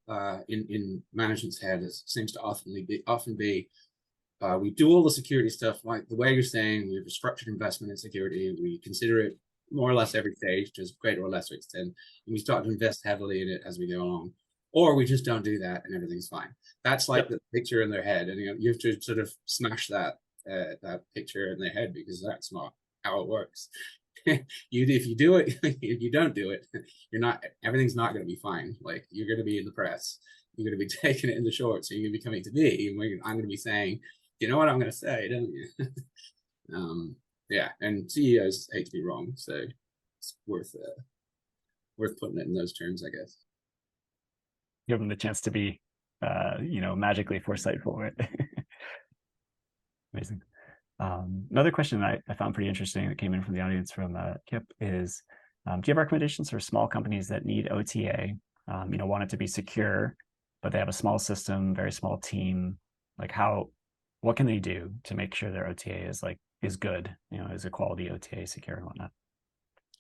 [SPEAKER 2] in management's head. It seems to often be we do all the security stuff like the way you're saying. We have a structured investment in security. We consider it more or less every stage to a greater or lesser extent, and we start to invest heavily in it as we go along. Or we just don't do that and everything's fine. That's like the picture in their head, and you have to sort of smash that picture in their head, because that's not how it works. If you do it, if you don't do it, everything's not going to be fine. Like, you're going to be in the press, you're going to be taking it in the shorts, so you're going to be coming to me, and I'm going to be saying, you know what I'm going to say, don't you? Yeah, and CEOs hate to be wrong, so it's worth putting it in those terms, I guess.
[SPEAKER 1] Give them the chance to be, magically foresightful, right? Amazing. Another question that I found pretty interesting that came in from the audience from Kip is, do you have recommendations for small companies that need OTA, want it to be secure, but they have a small system, very small team? Like, what can they do to make sure their OTA is good, is a quality OTA, secure and whatnot?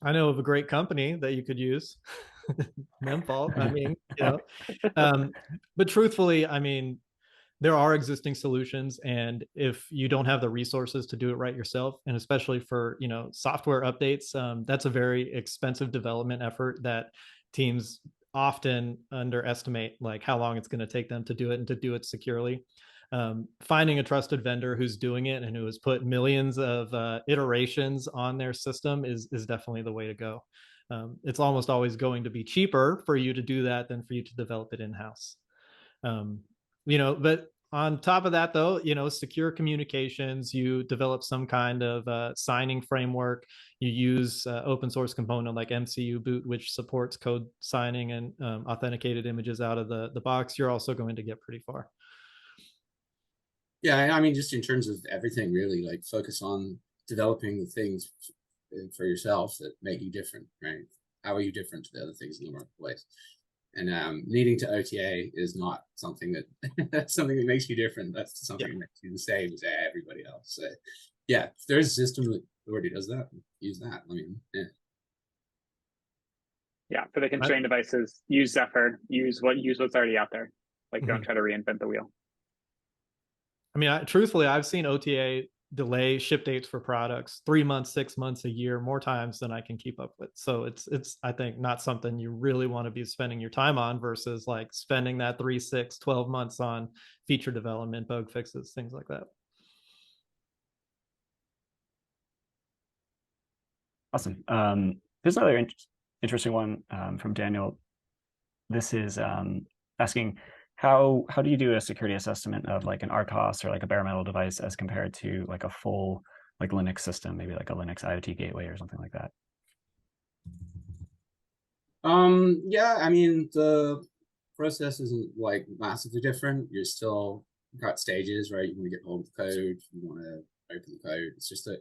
[SPEAKER 3] I know of a great company that you could use. Memfault. I mean, but truthfully, I mean, there are existing solutions, and if you don't have the resources to do it right yourself, and especially for software updates, that's a very expensive development effort that teams often underestimate, like how long it's going to take them to do it and to do it securely. Finding a trusted vendor who's doing it and who has put millions of iterations on their system is definitely the way to go. It's almost always going to be cheaper for you to do that than for you to develop it in-house. But on top of that, though, secure communications, you develop some kind of signing framework. You use open source component like MCU Boot, which supports code signing and authenticated images out of the box. You're also going to get pretty far.
[SPEAKER 2] Yeah, I mean, just in terms of everything, really, like, focus on developing the things for yourself that make you different, right? How are you different to the other things in the marketplace? And needing to OTA is not something that's something that makes you different. That's something that makes you the same as everybody else. So, yeah, if there's a system that already does that, use that. I mean, yeah.
[SPEAKER 4] Yeah, for the constrained devices, use Zephyr. Use what's already out there. Like, don't try to reinvent the wheel.
[SPEAKER 3] I mean, truthfully, I've seen OTA delay ship dates for products 3 months, 6 months, a year, more times than I can keep up with. So it's I think not something you really want to be spending your time on, versus like spending that 3, 6, 12 months on feature development, bug fixes, things like that.
[SPEAKER 1] Awesome. There's another interesting one from Daniel. This is asking, how do you do a security assessment of like an RTOS or like a bare metal device as compared to like a full like Linux system, maybe like a Linux IoT gateway or something like that?
[SPEAKER 2] Yeah, I mean, the process isn't like massively different. You're still got stages, right? You want to get hold of the code, you want to open the code. It's just that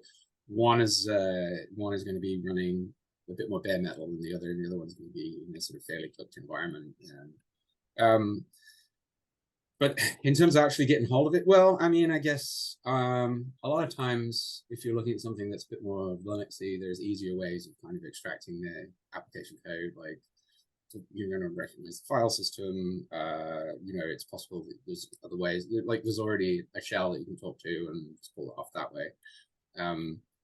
[SPEAKER 2] one is going to be running a bit more bare metal than the other, and the other one's going to be in a sort of fairly cooked environment. But in terms of actually getting hold of it, well, I mean, I guess a lot of times if you're looking at something that's a bit more Linuxy, there's easier ways of kind of extracting the application code. Like, you're going to recognize the file system. It's possible that there's other ways. Like, there's already a shell that you can talk to and just pull it off that way.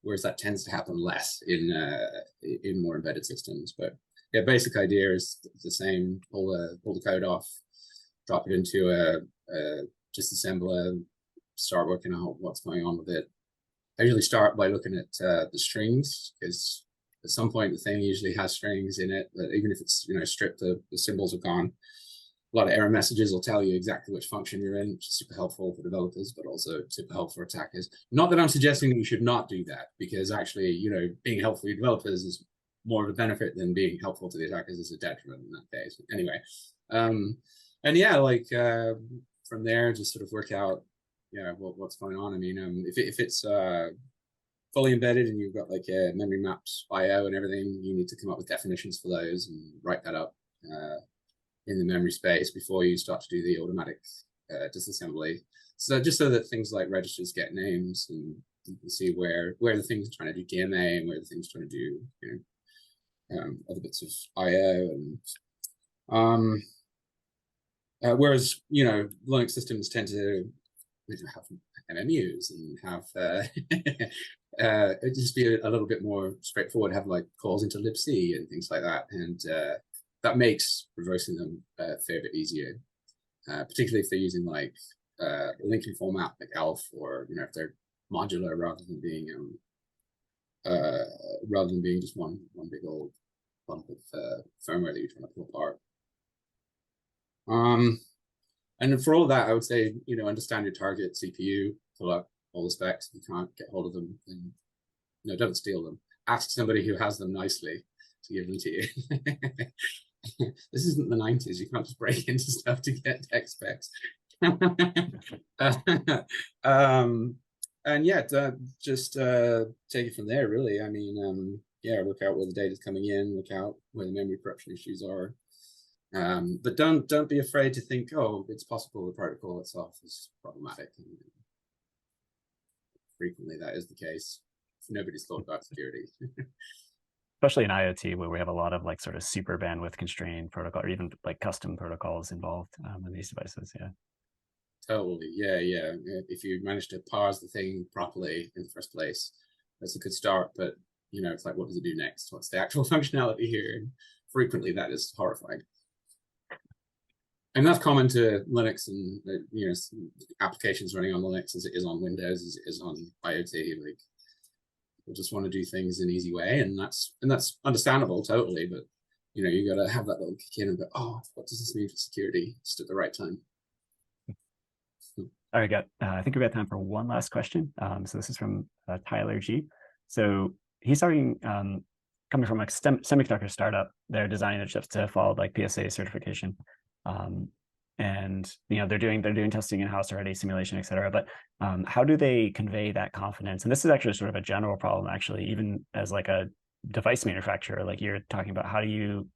[SPEAKER 2] Whereas that tends to happen less in more embedded systems. But yeah, basic idea is the same. Pull the code off, drop it into a disassembler, start working out what's going on with it. I usually start by looking at the strings, because at some point the thing usually has strings in it, that even if it's stripped, the symbols are gone. A lot of error messages will tell you exactly which function you're in, which is super helpful for developers, but also super helpful for attackers. Not that I'm suggesting that you should not do that, because actually, being helpful to developers is more of a benefit than being helpful to the attackers is a detriment in that case. Anyway, and yeah, like from there, just sort of work out what's going on. I mean, if it's fully embedded and you've got like a memory maps IO and everything, you need to come up with definitions for those and write that up in the memory space before you start to do the automatic disassembly. So just so that things like registers get names, and you can see where the thing's trying to do DMA and where the thing's trying to do, you know, other bits of IO. And whereas, you know, Linux systems tend to have MMUs and have it just be a little bit more straightforward, have like calls into libc and things like that, and that makes reversing them a fair bit easier, particularly if they're using like linking format like ELF, or you know, if they're modular rather than being just one big old lump of firmware that you're trying to pull apart. And for all of that, I would say, you know, understand your target CPU, pull up all the specs. If you can't get hold of them, then no, don't steal them. Ask somebody who has them nicely to give them to you. This isn't the 90s. You can't just break into stuff to get tech specs. And yeah, just take it from there, really. I mean, yeah, look out where the data's coming in, look out where the memory corruption issues are. But don't be afraid to think, oh, it's possible the protocol itself is problematic. And frequently that is the case. Nobody's thought about security.
[SPEAKER 1] Especially in IoT, where we have a lot of like sort of super bandwidth constrained protocol, or even like custom protocols involved in these devices. Yeah.
[SPEAKER 2] Totally. Yeah. If you manage to parse the thing properly in the first place, that's a good start. But you know, it's like, what does it do next? What's the actual functionality here? And frequently that is horrifying. And that's common to Linux and you know, applications running on Linux as it is on Windows, as it is on IoT. Like, people just want to do things in an easy way, and that's understandable, totally. But you know, you got to have that little kick in and go, oh, what does this mean for security? Just at the right time.
[SPEAKER 1] All right, I think we've got time for one last question. So this is from Tyler G. So he's talking, coming from a semiconductor startup. They're designing their chips to follow like PSA certification. And you know, they're doing testing in-house already, simulation, et cetera. But how do they convey that confidence? And this is actually sort of a general problem, actually, even as like a device manufacturer, like you're talking about, how do you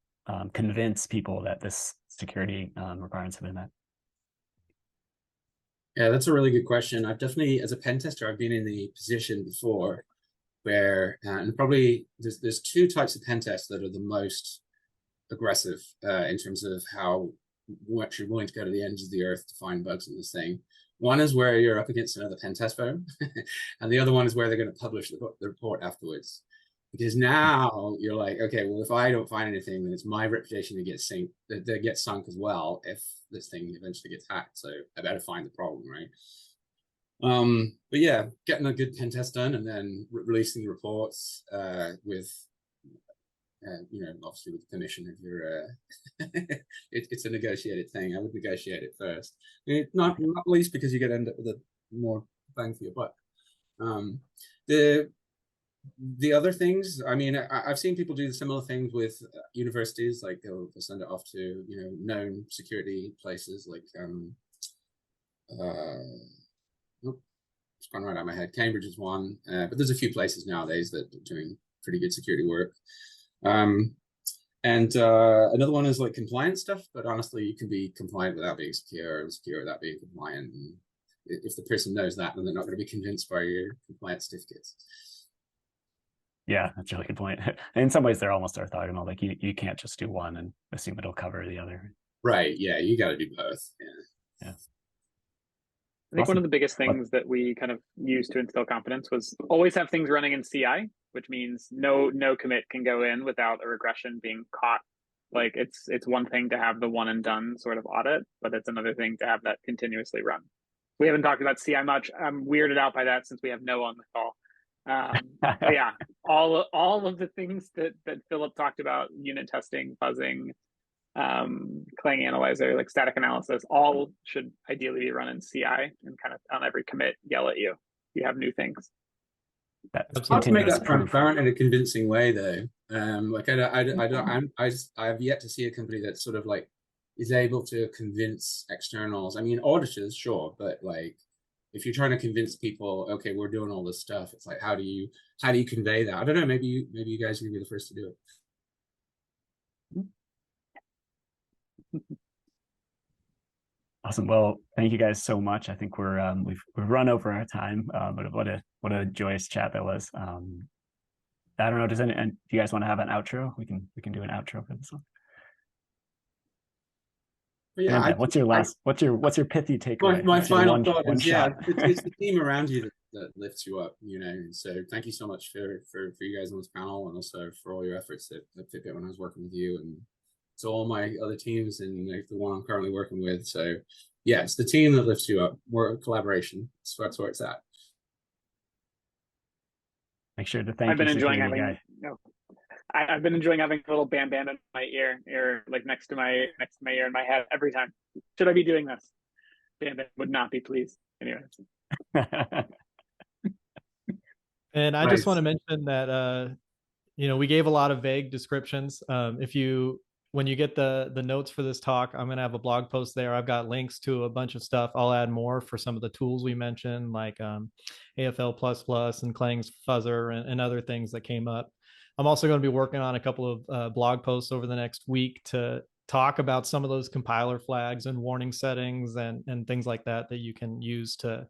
[SPEAKER 1] convince people that this security requirements have been met?
[SPEAKER 2] Yeah, that's a really good question. I've definitely, as a pen tester, I've been in the position before where, and probably there's two types of pen tests that are the most aggressive in terms of how much you're willing to go to the ends of the earth to find bugs in this thing. One is where you're up against another pen test firm, and the other one is where they're going to publish the report afterwards. Because now you're like, okay, well, if I don't find anything, then it's my reputation that gets sunk as well if this thing eventually gets hacked. So I better find the problem, right? But yeah, getting a good pen test done and then releasing the reports with, you know, obviously with the permission of your, it's a negotiated thing. I would negotiate it first. Not least because you get to end up with a more bang for your buck. The other things, I mean, I've seen people do similar things with universities, like they'll send it off to, you know, known security places like, it's gone right out of my head. Cambridge is one, but there's a few places nowadays that are doing pretty good security work. And another one is like compliance stuff, but honestly, you can be compliant without being secure, and secure without being compliant. And if the person knows that, then they're not going to be convinced by your compliance certificates.
[SPEAKER 1] Yeah, that's a really good point. In some ways, they're almost orthogonal. Like you can't just do one and assume it'll cover the other.
[SPEAKER 2] Right. Yeah, you got to do both.
[SPEAKER 1] Yeah.
[SPEAKER 4] I think one of the biggest things that we kind of used to instill confidence was always have things running in CI, which means no commit can go in without a regression being caught. Like it's one thing to have the one and done sort of audit, but it's another thing to have that continuously run. We haven't talked about CI much. I'm weirded out by that since we have Noah on the call. But yeah, all of the things that Philip talked about, unit testing, fuzzing, Clang analyzer, like static analysis, all should ideally be run in CI and kind of on every commit yell at you. You have new things.
[SPEAKER 2] It's hard to make that transparent in a convincing way, though. Like I have yet to see a company that sort of like is able to convince externals. I mean, auditors, sure, but like if you're trying to convince people, okay, we're doing all this stuff, it's like, how do you convey that? I don't know, maybe you guys are gonna be the first to do it.
[SPEAKER 1] Awesome. Well, thank you guys so much. I think we've run over our time, but what a joyous chat that was. I don't know. Do you guys want to have an outro? We can do an outro for this one.
[SPEAKER 2] But yeah,
[SPEAKER 1] what's your pithy takeaway?
[SPEAKER 2] My final thought
[SPEAKER 1] one
[SPEAKER 2] is, yeah,
[SPEAKER 1] shot.
[SPEAKER 2] it's the team around you that lifts you up, you know. And so thank you so much for you guys on this panel, and also for all your efforts that Fitbit when I was working with you, and to all my other teams and like the one I'm currently working with. So yeah, it's the team that lifts you up. More collaboration. So that's where it's at.
[SPEAKER 1] Make sure to thank
[SPEAKER 4] I've been
[SPEAKER 1] your
[SPEAKER 4] enjoying
[SPEAKER 1] security
[SPEAKER 4] having,
[SPEAKER 1] guy.
[SPEAKER 4] no, I've been enjoying having a little band in my ear, like next to my ear in my head every time. Should I be doing this? Band would not be pleased. Anyway.
[SPEAKER 3] And I
[SPEAKER 2] Nice.
[SPEAKER 3] just want to mention that we gave a lot of vague descriptions. When you get the notes for this talk, I'm going to have a blog post there. I've got links to a bunch of stuff. I'll add more for some of the tools we mentioned, like AFL++ and Klang's fuzzer and other things that came up. I'm also going to be working on a couple of blog posts over the next week to talk about some of those compiler flags and warning settings and things like that you can use to,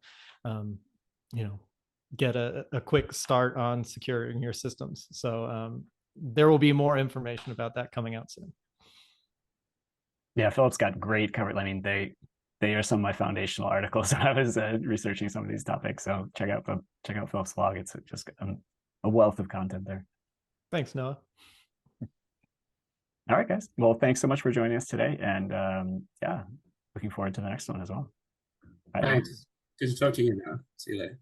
[SPEAKER 3] get a quick start on securing your systems. So there will be more information about that coming out soon.
[SPEAKER 1] Yeah, Philip's got great coverage. I mean, they are some of my foundational articles when I was researching some of these topics. So check out Philip's blog. It's just a wealth of content there.
[SPEAKER 3] Thanks, Noah.
[SPEAKER 1] All right, guys. Well, thanks so much for joining us today. And yeah, looking forward to the next one as well. Bye.
[SPEAKER 2] Thanks. Good to talk to you now. See you later.